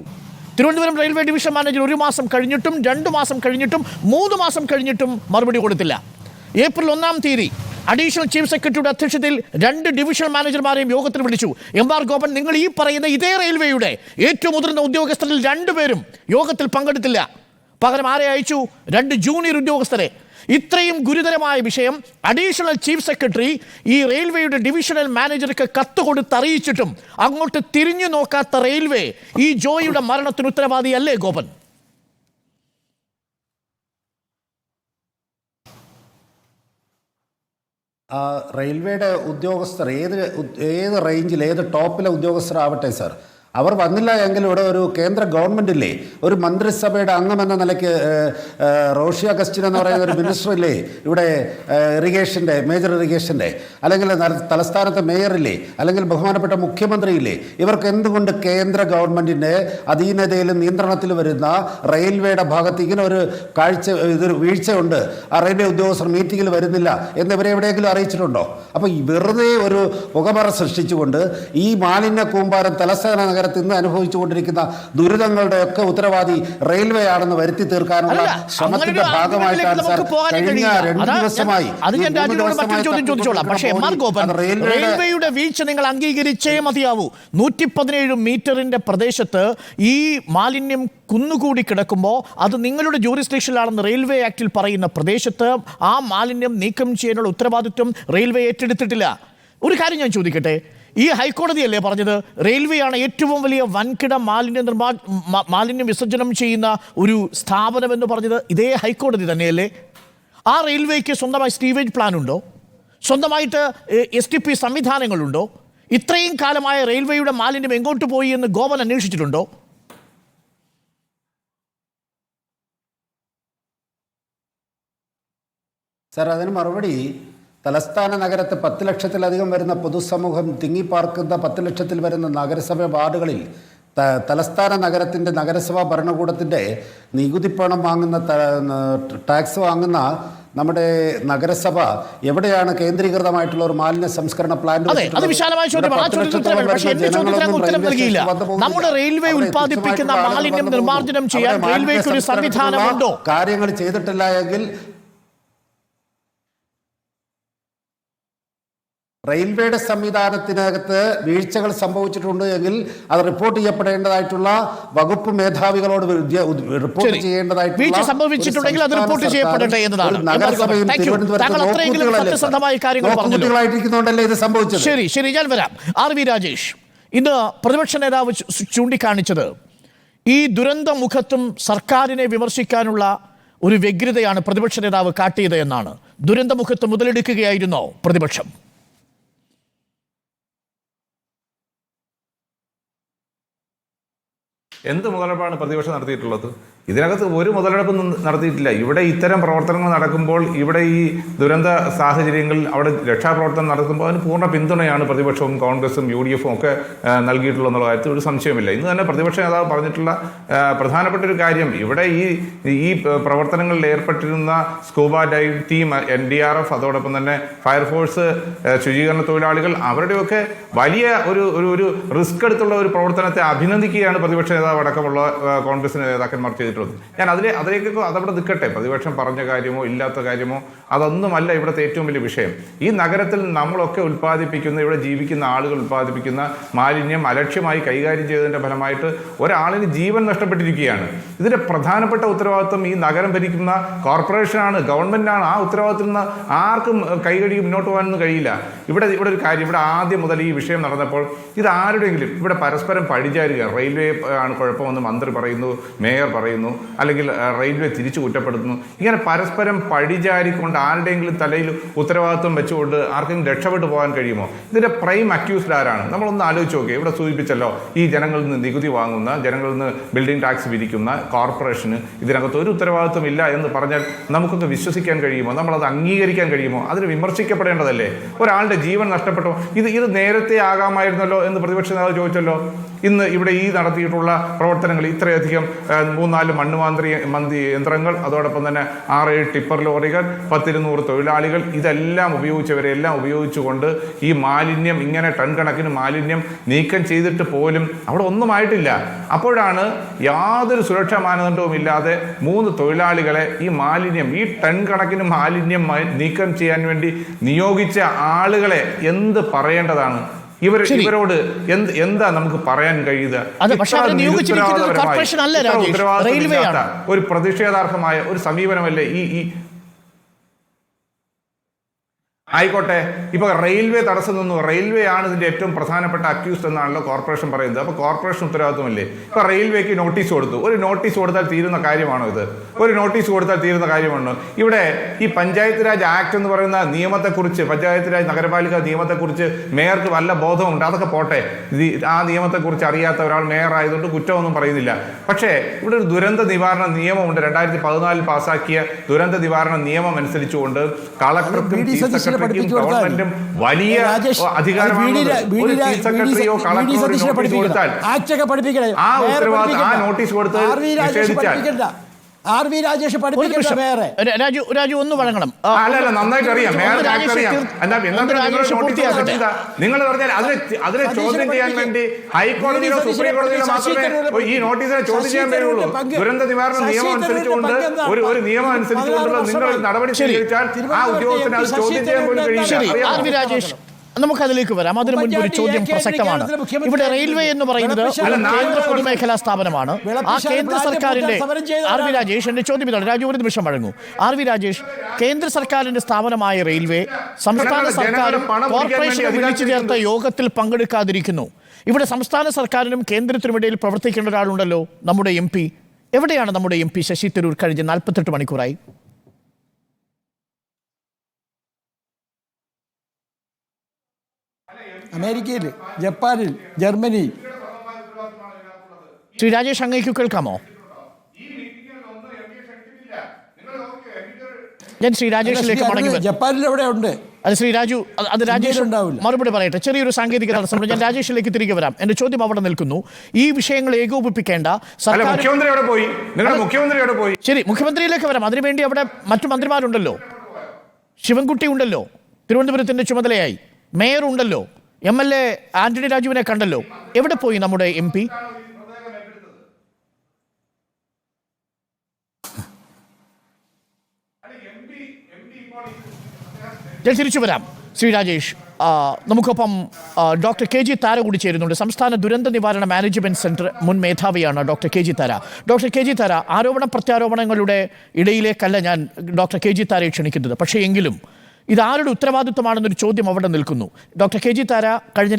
തിരുവനന്തപുരം റെയിൽവേ ഡിവിഷണൽ മാനേജർ 1 മാസം കഴിഞ്ഞിട്ടും 2 മാസം കഴിഞ്ഞിട്ടും 3 മാസം കഴിഞ്ഞിട്ടും മറുപടി കൊടുത്തില്ല. ഏപ്രിൽ 1-ാം തീയതി അഡീഷണൽ ചീഫ് സെക്രട്ടറിയുടെ അധ്യക്ഷതയിൽ 2 ഡിവിഷണൽ മാനേജർമാരെയും യോഗത്തിൽ വിളിച്ചു. MR ഗോപൻ, നിങ്ങൾ ഈ പറയുന്ന ഇതേ റെയിൽവേയുടെ ഏറ്റവും മുതിർന്ന ഉദ്യോഗസ്ഥരിൽ 2 പേരും യോഗത്തിൽ പങ്കെടുത്തില്ല. പകരം ആരെ അയച്ചു? 2 ജൂനിയർ ഉദ്യോഗസ്ഥരെ. ഇത്രയും ഗുരുതരമായ വിഷയം അഡീഷണൽ ചീഫ് സെക്രട്ടറി ഈ റെയിൽവേയുടെ ഡിവിഷണൽ മാനേജർക്ക് കത്ത് കൊടുത്തറിയിച്ചിട്ടും അങ്ങോട്ട് തിരിഞ്ഞു നോക്കാത്ത റെയിൽവേ ഈ ജോയിയുടെ മരണത്തിന് ഉത്തരവാദിയല്ലേ ഗോപൻ? റെയിൽവേയുടെ ഉദ്യോഗസ്ഥർ ഏത് റേഞ്ചിൽ, ഏത് ടോപ്പിലെ ഉദ്യോഗസ്ഥരാവട്ടെ സർ, അവർ വന്നില്ല എങ്കിൽ ഇവിടെ ഒരു കേന്ദ്ര ഗവൺമെൻറ്റില്ലേ, ഒരു മന്ത്രിസഭയുടെ അംഗമെന്ന നിലയ്ക്ക് റോഷി അഗസ്റ്റിൻ എന്ന് പറയുന്ന ഒരു മിനിസ്റ്ററില്ലേ ഇവിടെ ഇറിഗേഷൻ്റെ, മേജർ ഇറിഗേഷൻ്റെ, അല്ലെങ്കിൽ തലസ്ഥാനത്തെ മേയറില്ലേ, അല്ലെങ്കിൽ ബഹുമാനപ്പെട്ട മുഖ്യമന്ത്രിയില്ലേ, ഇവർക്ക് എന്തുകൊണ്ട് കേന്ദ്ര ഗവൺമെൻറ്റിൻ്റെ അധീനതയിലും നിയന്ത്രണത്തിൽ വരുന്ന റെയിൽവേയുടെ ഭാഗത്ത് ഇങ്ങനെ ഒരു ഇതൊരു വീഴ്ചയുണ്ട്, ആ റെയിൽവേ ഉദ്യോഗസ്ഥർ മീറ്റിങ്ങിൽ വരുന്നില്ല എന്ന് ഇവരെ എവിടെയെങ്കിലും അറിയിച്ചിട്ടുണ്ടോ? അപ്പോൾ വെറുതെ ഒരു പുകമറ സൃഷ്ടിച്ചുകൊണ്ട് ഈ മാലിന്യ കൂമ്പാരം തലസ്ഥാന നഗരത്തിൽ ഇന്ന് അനുഭവിച്ചുകൊണ്ടിരിക്കുന്ന ദുരിതങ്ങളുടെ ഒക്കെ ഉത്തരവാദി റെയിൽവേ ആണെന്ന് വരുത്തി തീർക്കാനുള്ള ശ്രമത്തിന്റെ ഭാഗമായിട്ടാണ് സാർ കഴിഞ്ഞ 2 ദിവസമായി. പക്ഷേ റെയിൽവേയുടെ വീഴ്ച നിങ്ങൾ അംഗീകരിച്ചേ മതിയാവൂ. 117 മീറ്ററിന്റെ പ്രദേശത്ത് ഈ മാലിന്യം കുന്നുകൂടി കിടക്കുമ്പോൾ അത് നിങ്ങളുടെ ജൂറിസ്ഡിക്ഷനിലാണെന്ന് റെയിൽവേ ആക്ടിൽ പറയുന്ന പ്രദേശത്ത് ആ മാലിന്യം നീക്കം ചെയ്യാനുള്ള ഉത്തരവാദിത്വം റെയിൽവേ ഏറ്റെടുത്തിട്ടില്ല. ഒരു കാര്യം ഞാൻ ചോദിക്കട്ടെ, ഈ ഹൈക്കോടതിയല്ലേ പറഞ്ഞത് റെയിൽവേയാണ് ഏറ്റവും വലിയ വൻകിട മാലിന്യ വിസർജനം ചെയ്യുന്ന ഒരു സ്ഥാപനം എന്ന് പറഞ്ഞത്? ഇതേ ഹൈക്കോടതി തന്നെയല്ലേ? ആ റെയിൽവേക്ക് സ്വന്തമായി സ്റ്റീവേജ് പ്ലാൻ ഉണ്ടോ? സ്വന്തമായിട്ട് STP സംവിധാനങ്ങളുണ്ടോ? ഇത്രയും കാലമായ റെയിൽവേയുടെ മാലിന്യം എങ്ങോട്ട് പോയി എന്ന് ഗോവൻ അന്വേഷിച്ചിട്ടുണ്ടോ? സാർ, അതിന് മറുപടി തലസ്ഥാന നഗരത്തെ 10 ലക്ഷത്തിലധികം വരുന്ന പൊതുസമൂഹം തിങ്ങിപ്പാർക്കുന്ന 10 ലക്ഷത്തിൽ വരുന്ന നഗരസഭ വാർഡുകളിൽ തലസ്ഥാന നഗരത്തിൻ്റെ നഗരസഭാ ഭരണകൂടത്തിൻ്റെ നികുതിപ്പണം വാങ്ങുന്ന ടാക്സ് വാങ്ങുന്ന നമ്മുടെ നഗരസഭ എവിടെയാണ് കേന്ദ്രീകൃതമായിട്ടുള്ള ഒരു മാലിന്യ സംസ്കരണ പ്ലാന്റ്? നമ്മുടെ റെയിൽവേ ഉൽപ്പാദിപ്പിക്കുന്ന മാലിന്യം നിർമ്മാർജ്ജനം ചെയ്യാൻ റെയിൽവേക്ക് ഒരു സംവിധാനമുണ്ടോ? കാര്യങ്ങൾ ചെയ്തിട്ടില്ല എങ്കിൽ റെയിൽവേയുടെ സംവിധാനത്തിനകത്ത് വീഴ്ചകൾ സംഭവിച്ചിട്ടുണ്ട് എങ്കിൽ അത് റിപ്പോർട്ട് ചെയ്യപ്പെടേണ്ടതായിട്ടുള്ള വകുപ്പ് മേധാവികളോട് റിപ്പോർട്ട് ചെയ്യേണ്ടതായിട്ടുള്ള സംഭവിച്ചിട്ടുണ്ടെങ്കിൽ അത് റിപ്പോർട്ട് ചെയ്യപ്പെടട്ടെ എന്നതാണ്. നഗരസഭയും തിരുവനന്തപുരത്തുകൊണ്ടല്ലേ ഇത് സംഭവിച്ചത്. ശരി ശരി, ഞാൻ വരാം. RV രാജേഷ്, ഇന്ന് പ്രതിപക്ഷ നേതാവ് ചൂണ്ടിക്കാണിച്ചത് ഈ ദുരന്ത മുഖത്തും സർക്കാരിനെ വിമർശിക്കാനുള്ള ഒരു വ്യഗ്രതയാണ് പ്രതിപക്ഷ നേതാവ് കാട്ടിയത് എന്നാണ്. ദുരന്തമുഖത്ത് മുതലെടുക്കുകയായിരുന്നോ പ്രതിപക്ഷം? എന്ത് മുതലെടുപ്പാണ് പ്രതിപക്ഷം നടത്തിയിട്ടുള്ളത്? ഇതിനകത്ത് ഒരു മുതലെടുപ്പും നടത്തിയിട്ടില്ല. ഇവിടെ ഇത്തരം പ്രവർത്തനങ്ങൾ നടക്കുമ്പോൾ, ഇവിടെ ഈ ദുരന്ത സാഹചര്യങ്ങളിൽ അവിടെ രക്ഷാപ്രവർത്തനം നടത്തുമ്പോൾ അതിന് പൂർണ്ണ പിന്തുണയാണ് പ്രതിപക്ഷവും കോൺഗ്രസും UDF ഒക്കെ നൽകിയിട്ടുള്ളത് എന്നുള്ള കാര്യത്തിൽ ഒരു സംശയമില്ല. ഇന്ന് തന്നെ പ്രതിപക്ഷ നേതാവ് പറഞ്ഞിട്ടുള്ള പ്രധാനപ്പെട്ട ഒരു കാര്യം, ഇവിടെ ഈ പ്രവർത്തനങ്ങളിൽ ഏർപ്പെട്ടിരുന്ന സ്കൂബ ഡൈവ് ടീം, NDRF, അതോടൊപ്പം തന്നെ ഫയർഫോഴ്സ്, ശുചീകരണ തൊഴിലാളികൾ, അവരുടെയൊക്കെ വലിയ ഒരു റിസ്ക് എടുത്തുള്ള ഒരു പ്രവർത്തനത്തെ അഭിനന്ദിക്കുകയാണ് പ്രതിപക്ഷ നേതാവ് അടക്കമുള്ള കോൺഗ്രസിന്റെ നേതാക്കന്മാർ ചെയ്തിട്ടുള്ളത്. ഞാൻ അതിലേക്കൊക്കെ അതവിടെ നിൽക്കട്ടെ. പ്രതിപക്ഷം പറഞ്ഞ കാര്യമോ ഇല്ലാത്ത കാര്യമോ അതൊന്നുമല്ല ഇവിടുത്തെ ഏറ്റവും വലിയ വിഷയം. ഈ നഗരത്തിൽ നമ്മളൊക്കെ ഉൽപ്പാദിപ്പിക്കുന്ന, ഇവിടെ ജീവിക്കുന്ന ആളുകൾ ഉൽപ്പാദിപ്പിക്കുന്ന മാലിന്യം അലക്ഷ്യമായി കൈകാര്യം ചെയ്തതിൻ്റെ ഫലമായിട്ട് ഒരാളിന് ജീവൻ നഷ്ടപ്പെട്ടിരിക്കുകയാണ്. ഇതിൻ്റെ പ്രധാനപ്പെട്ട ഉത്തരവാദിത്വം ഈ നഗരം ഭരിക്കുന്ന കോർപ്പറേഷനാണ്, ഗവൺമെൻറ്റാണ്. ആ ഉത്തരവാദിത്തത്തിൽ നിന്ന് ആർക്കും കൈകഴുകി മുന്നോട്ട് പോകാനൊന്നും കഴിയില്ല. ഇവിടെ ഒരു കാര്യം, ഇവിടെ ആദ്യം മുതൽ ഈ വിഷയം നടന്നപ്പോൾ ഇത് ആരുടെയെങ്കിലും ഇവിടെ പരസ്പരം പഴിചാരുക, റെയിൽവേ ആണ് കുഴപ്പമെന്ന് മന്ത്രി പറയുന്നു, മേയർ പറയുന്നു, അല്ലെങ്കിൽ റെയിൽവേ തിരിച്ചു കുറ്റപ്പെടുത്തുന്നു. ഇങ്ങനെ പരസ്പരം പഴിചാരിക്കൊണ്ട് ആരുടെയെങ്കിലും തലയിൽ ഉത്തരവാദിത്വം വെച്ചുകൊണ്ട് ആർക്കെങ്കിലും രക്ഷപ്പെട്ടു പോകാൻ കഴിയുമോ? ഇതിൻ്റെ പ്രൈം അക്യൂസ്ഡ് ആരാണ്? നമ്മളൊന്ന് ആലോചിച്ച് നോക്കിയേ. ഇവിടെ സൂചിപ്പിച്ചല്ലോ, ഈ ജനങ്ങളിൽ നിന്ന് നികുതി വാങ്ങുന്ന, ജനങ്ങളിൽ നിന്ന് ബിൽഡിംഗ് ടാക്സ് വിധിക്കുന്ന കോർപ്പറേഷന് ഇതിനകത്ത് ഒരു ഉത്തരവാദിത്വം ഇല്ല എന്ന് പറഞ്ഞാൽ നമുക്കൊന്ന് വിശ്വസിക്കാൻ കഴിയുമോ? നമ്മളത് അംഗീകരിക്കാൻ കഴിയുമോ? അതിന് വിമർശിക്കപ്പെടേണ്ടതല്ലേ? ഒരാളുടെ ജീവൻ നഷ്ടപ്പെട്ടോ? ഇത് നേരത്തെ ആകാമായിരുന്നല്ലോ എന്ന് പ്രതിപക്ഷ നേതാവ് ചോദിച്ചല്ലോ. ഇന്ന് ഇവിടെ ഈ നടത്തിയിട്ടുള്ള പ്രവർത്തനങ്ങൾ, ഇത്രയധികം 3-4 മണ്ണ് യന്ത്രങ്ങൾ, അതോടൊപ്പം തന്നെ 6-7 ടിപ്പർ ലോറികൾ, 10-200 തൊഴിലാളികൾ, ഇതെല്ലാം ഉപയോഗിച്ചവരെല്ലാം ഉപയോഗിച്ചുകൊണ്ട് ഈ മാലിന്യം, ഇങ്ങനെ ടൺ കണക്കിന് മാലിന്യം നീക്കം ചെയ്തിട്ട് പോലും അവിടെ ഒന്നുമായിട്ടില്ല. അപ്പോഴാണ് യാതൊരു സുരക്ഷാ മാനദണ്ഡവും ഇല്ലാതെ 3 തൊഴിലാളികളെ ഈ ടൺ കണക്കിന് മാലിന്യം നീക്കം ചെയ്യാൻ വേണ്ടി നിയോഗിച്ച ആളുകളെ എന്ത് പറയേണ്ടതാണ്? ഇവരോട് എന്താ നമുക്ക് പറയാൻ കഴിയുക? ഒരു പ്രതിഷേധാർഹമായ ഒരു സമീപനമല്ലേ ഈ ആയിക്കോട്ടെ. ഇപ്പൊ റെയിൽവേ തടസ്സം നിന്നു, റെയിൽവേ ആണ് ഇതിന്റെ ഏറ്റവും പ്രധാനപ്പെട്ട അക്യൂസ്ഡ് എന്നാണല്ലോ കോർപ്പറേഷൻ പറയുന്നത്. അപ്പൊ കോർപ്പറേഷൻ ഉത്തരവാദിത്വമല്ലേ? ഇപ്പൊ റെയിൽവേക്ക് നോട്ടീസ് കൊടുത്തു. ഒരു നോട്ടീസ് കൊടുത്താൽ തീരുന്ന കാര്യമാണോ ഇത്? ഒരു നോട്ടീസ് കൊടുത്താൽ തീരുന്ന കാര്യമാണോ? ഇവിടെ ഈ പഞ്ചായത്ത് രാജ് ആക്ട് എന്ന് പറയുന്ന നിയമത്തെക്കുറിച്ച്, പഞ്ചായത്ത് രാജ് നഗരപാലിക നിയമത്തെക്കുറിച്ച് മേയർക്ക് വല്ല ബോധമുണ്ട്? അതൊക്കെ പോട്ടെ, ആ നിയമത്തെക്കുറിച്ച് അറിയാത്ത ഒരാൾ മേയർ ആയതുകൊണ്ട് കുറ്റമൊന്നും പറയുന്നില്ല. പക്ഷേ ഇവിടെ ഒരു ദുരന്ത നിവാരണ നിയമമുണ്ട്. 2014 പാസാക്കിയ ദുരന്ത നിവാരണ നിയമം അനുസരിച്ചുകൊണ്ട് കളക്ടർക്കും ഗവൺമെന്റും വലിയ അധികാരമാണ്. ഒരു ചീഫ് സെക്രട്ടറിയോ കളക്ടറോ നോട്ടീസ് കൊടുത്താൽ ആ ഉത്തരവാദിത്വം, ആ നോട്ടീസ് കൊടുത്ത് നിഷേധിച്ചാൽ RV രാജേഷ് രാജു ഒന്ന് വഴങ്ങണം. അല്ല, നന്നായിട്ട് അറിയാം, നിങ്ങൾ പറഞ്ഞാൽ അതിനെ ചോദ്യം ചെയ്യാൻ വേണ്ടി ഹൈക്കോടതിയിലോ സുപ്രീം കോടതിയിലോ മാത്രമേ ഈ നോട്ടീസിനെ ചോദ്യം ചെയ്യാൻ കഴിയുള്ളൂ. ദുരന്ത നിവാരണ നിയമം അനുസരിച്ചുകൊണ്ട് ഒരു നിയമം അനുസരിച്ചുകൊണ്ടുള്ള നിങ്ങൾ നടപടി സ്വീകരിച്ചാൽ ആ ഉദ്യോഗസ്ഥന് അത് ചോദ്യം ചെയ്യാൻ പോലും കഴിയില്ല. രാജേഷ്, നമുക്കതിലേക്ക് വരാം. അതിനു മുൻപ് ഒരു ചോദ്യം പ്രസക്തമാണ്. ഇവിടെ റെയിൽവേ എന്ന് പറയുന്നത് കേന്ദ്ര പൊതുമേഖലാ സ്ഥാപനമാണ്. ആ കേന്ദ്ര സർക്കാരിന്റെ RV രാജേഷ്, എന്റെ ചോദ്യം ഇതാണ്. രാജു ഒരു നിമിഷം വഴങ്ങൂ. RV രാജേഷ്, കേന്ദ്ര സർക്കാരിന്റെ സ്ഥാപനമായ റെയിൽവേ സംസ്ഥാന സർക്കാരും കോർപ്പറേഷനും വിളിച്ചു ചേർത്ത യോഗത്തിൽ പങ്കെടുക്കാതിരിക്കുന്നു. ഇവിടെ സംസ്ഥാന സർക്കാരിനും കേന്ദ്രത്തിനുമിടയിൽ പ്രവർത്തിക്കേണ്ട ഒരാളുണ്ടല്ലോ, നമ്മുടെ MP. എവിടെയാണ് നമ്മുടെ MP ശശി തരൂർ കഴിഞ്ഞ 48 മണിക്കൂറായി? അമേരിക്കയിൽ, ജപ്പാനിൽ, ജർമ്മനിയിൽ. ശ്രീ രാജേഷ്, അങ്ങേക്ക് കേൾക്കാമോ? ഞാൻ ശ്രീ രാജേഷിലേക്ക് മടങ്ങി വരാം. ജപ്പാനിൽ എവിടെ ഉണ്ട്? അത് ശ്രീ രാജു, അത് രാജേഷ് ഉണ്ടാവില്ല. മറുപടി പറയട്ടെ. ചെറിയൊരു സാങ്കേതിക തടസ്സം. ഞാൻ രാജേഷിലേക്ക് തിരികെ വരാം. എന്റെ ചോദ്യം അവിടെ നിൽക്കുന്നു. ഈ വിഷയങ്ങൾ ഏകോപിപ്പിക്കേണ്ട സർക്കാർ. മുഖ്യമന്ത്രി എവിടെ പോയി? നിങ്ങളുടെ മുഖ്യമന്ത്രി എവിടെ പോയി? ശരി, മുഖ്യമന്ത്രിയിലേക്ക് വരാം. അതിനുവേണ്ടി അവിടെ മറ്റു മന്ത്രിമാരുണ്ടല്ലോ. ശിവൻകുട്ടി ഉണ്ടല്ലോ, തിരുവനന്തപുരത്തിന്റെ ചുമതലയായി. മേയർ ഉണ്ടല്ലോ. MLA ആന്റണി രാജുവിനെ കണ്ടല്ലോ. എവിടെ പോയി നമ്മുടെ MP? ഞാൻ തിരിച്ചു വരാം. ശ്രീ രാജേഷ്, നമുക്കൊപ്പം ഡോക്ടർ KG താര കൂടി ചേരുന്നുണ്ട്. സംസ്ഥാന ദുരന്ത നിവാരണ മാനേജ്മെന്റ് സെന്റർ മുൻ മേധാവിയാണ് ഡോക്ടർ KG താര. ഡോക്ടർ KG താര, ആരോപണ പ്രത്യാരോപണങ്ങളുടെ ഇടയിലേക്കല്ല ഞാൻ ഡോക്ടർ KG താരയെ ക്ഷണിക്കുന്നത്. പക്ഷേ എങ്കിലും ഇതാരുടെ ഉത്തരവാദിത്വമാണെന്നൊരു ചോദ്യം അവിടെ നിൽക്കുന്നു. ഡോക്ടർ KG താര കഴിഞ്ഞ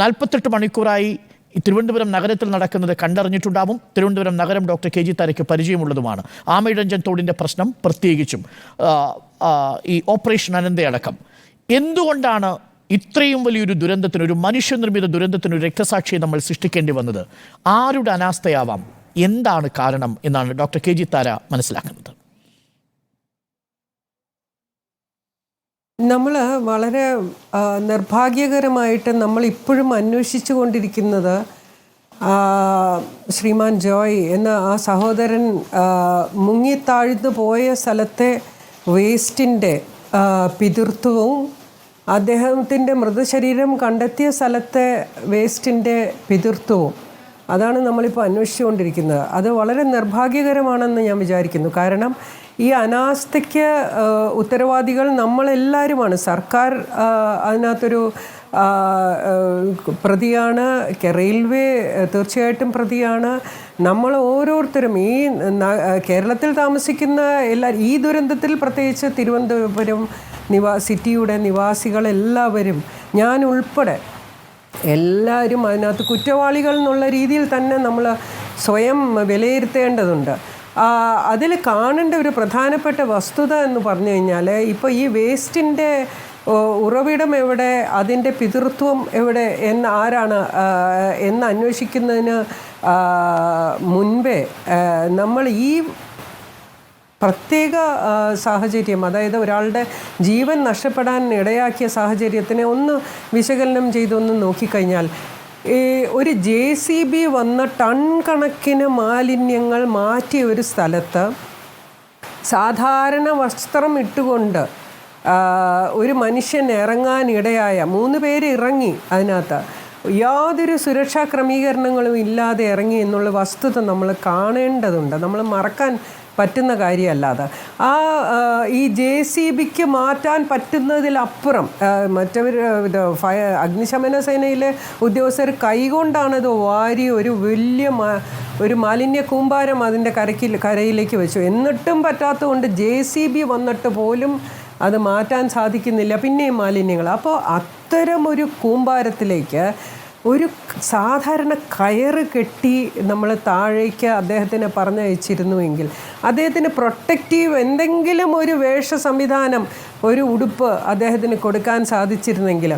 48 മണിക്കൂറായി ഈ തിരുവനന്തപുരം നഗരത്തിൽ നടക്കുന്നത് കണ്ടറിഞ്ഞിട്ടുണ്ടാവും. തിരുവനന്തപുരം നഗരം ഡോക്ടർ KG താരയ്ക്ക് പരിചയമുള്ളതുമാണ്. ആമയിഴഞ്ചൻ തോടിൻ്റെ പ്രശ്നം പ്രത്യേകിച്ചും ഈ ഓപ്പറേഷൻ അനന്തയടക്കം. എന്തുകൊണ്ടാണ് ഇത്രയും വലിയൊരു ദുരന്തത്തിന്, ഒരു മനുഷ്യനിർമ്മിത ദുരന്തത്തിന് ഒരു രക്തസാക്ഷിയെ നമ്മൾ സൃഷ്ടിക്കേണ്ടി വന്നത്? ആരുടെ അനാസ്ഥയാവാം? എന്താണ് കാരണം എന്നാണ് ഡോക്ടർ KG താര മനസ്സിലാക്കുന്നത്? നമ്മൾ വളരെ നിർഭാഗ്യകരമായിട്ട് നമ്മൾ ഇപ്പോഴും അന്വേഷിച്ചു കൊണ്ടിരിക്കുന്നത് ശ്രീമാൻ ജോയ് എന്ന ആ സഹോദരൻ മുങ്ങിത്താഴ്ന്നു പോയ സ്ഥലത്തെ വേസ്റ്റിൻ്റെ പിതൃത്വവും അദ്ദേഹത്തിൻ്റെ മൃതശരീരം കണ്ടെത്തിയ സ്ഥലത്തെ വേസ്റ്റിൻ്റെ പിതൃത്വവും അതാണ് നമ്മളിപ്പോൾ അന്വേഷിച്ചുകൊണ്ടിരിക്കുന്നത്. അത് വളരെ നിർഭാഗ്യകരമാണെന്ന് ഞാൻ വിചാരിക്കുന്നു. കാരണം ഈ അനാസ്ഥയ്ക്ക് ഉത്തരവാദികൾ നമ്മളെല്ലാവരുമാണ്. സർക്കാർ അതിനകത്തൊരു പ്രതിയാണ്, റെയിൽവേ തീർച്ചയായിട്ടും പ്രതിയാണ്. നമ്മൾ ഓരോരുത്തരും ഈ കേരളത്തിൽ താമസിക്കുന്ന ഈ ദുരന്തത്തിൽ പ്രത്യേകിച്ച് തിരുവനന്തപുരം സിറ്റിയുടെ നിവാസികളെല്ലാവരും, ഞാൻ ഉൾപ്പെടെ എല്ലാവരും അതിനകത്ത് കുറ്റവാളികൾ എന്നുള്ള രീതിയിൽ തന്നെ നമ്മൾ സ്വയം വിലയിരുത്തേണ്ടതുണ്ട്. അതിൽ കാണേണ്ട ഒരു പ്രധാനപ്പെട്ട വസ്തുത എന്ന് പറഞ്ഞു കഴിഞ്ഞാൽ, ഇപ്പോൾ ഈ വേസ്റ്റിൻ്റെ ഉറവിടം എവിടെ, അതിൻ്റെ പിതൃത്വം എവിടെ ആരാണ് എന്ന് അന്വേഷിക്കുന്നതിന് മുൻപേ നമ്മൾ ഈ പ്രത്യേക സാഹചര്യം, അതായത് ഒരാളുടെ ജീവൻ നഷ്ടപ്പെടാൻ ഇടയാക്കിയ സാഹചര്യത്തിനെ ഒന്ന് വിശകലനം ചെയ്തൊന്ന് നോക്കിക്കഴിഞ്ഞാൽ, ഒരു JCB വന്ന ടൺ കണക്കിന് മാലിന്യങ്ങൾ മാറ്റിയ ഒരു സ്ഥലത്ത് സാധാരണ വസ്ത്രം ഇട്ടുകൊണ്ട് ഒരു മനുഷ്യൻ ഇറങ്ങാനിടയായ 3 പേര് ഇറങ്ങി, അതിനകത്ത് യാതൊരു സുരക്ഷാ ക്രമീകരണങ്ങളും ഇല്ലാതെ ഇറങ്ങി എന്നുള്ള വസ്തുത നമ്മൾ കാണേണ്ടതുണ്ട്. നമ്മൾ മറക്കാൻ പറ്റുന്ന കാര്യമല്ലാതെ ഈ JCBക്ക് മാറ്റാൻ പറ്റുന്നതിലപ്പുറം മറ്റവർ അഗ്നിശമന സേനയിലെ ഉദ്യോഗസ്ഥർ കൈകൊണ്ടാണത് വാരി ഒരു മാലിന്യ കൂമ്പാരം അതിൻ്റെ കരയിലേക്ക് വെച്ചു. എന്നിട്ടും പറ്റാത്തതുകൊണ്ട് JCB വന്നിട്ട് പോലും അത് മാറ്റാൻ സാധിക്കുന്നില്ല. പിന്നെയും മാലിന്യങ്ങൾ. അപ്പോൾ അത്തരമൊരു കൂമ്പാരത്തിലേക്ക് ഒരു സാധാരണ കയറ് കെട്ടി നമ്മൾ താഴേക്ക് അദ്ദേഹത്തിനെ പറഞ്ഞയച്ചിരുന്നുവെങ്കിൽ, അദ്ദേഹത്തിന് പ്രൊട്ടക്റ്റീവ് എന്തെങ്കിലും ഒരു വേഷ സംവിധാനം, ഒരു ഉടുപ്പ് അദ്ദേഹത്തിന് കൊടുക്കാൻ സാധിച്ചിരുന്നെങ്കിൽ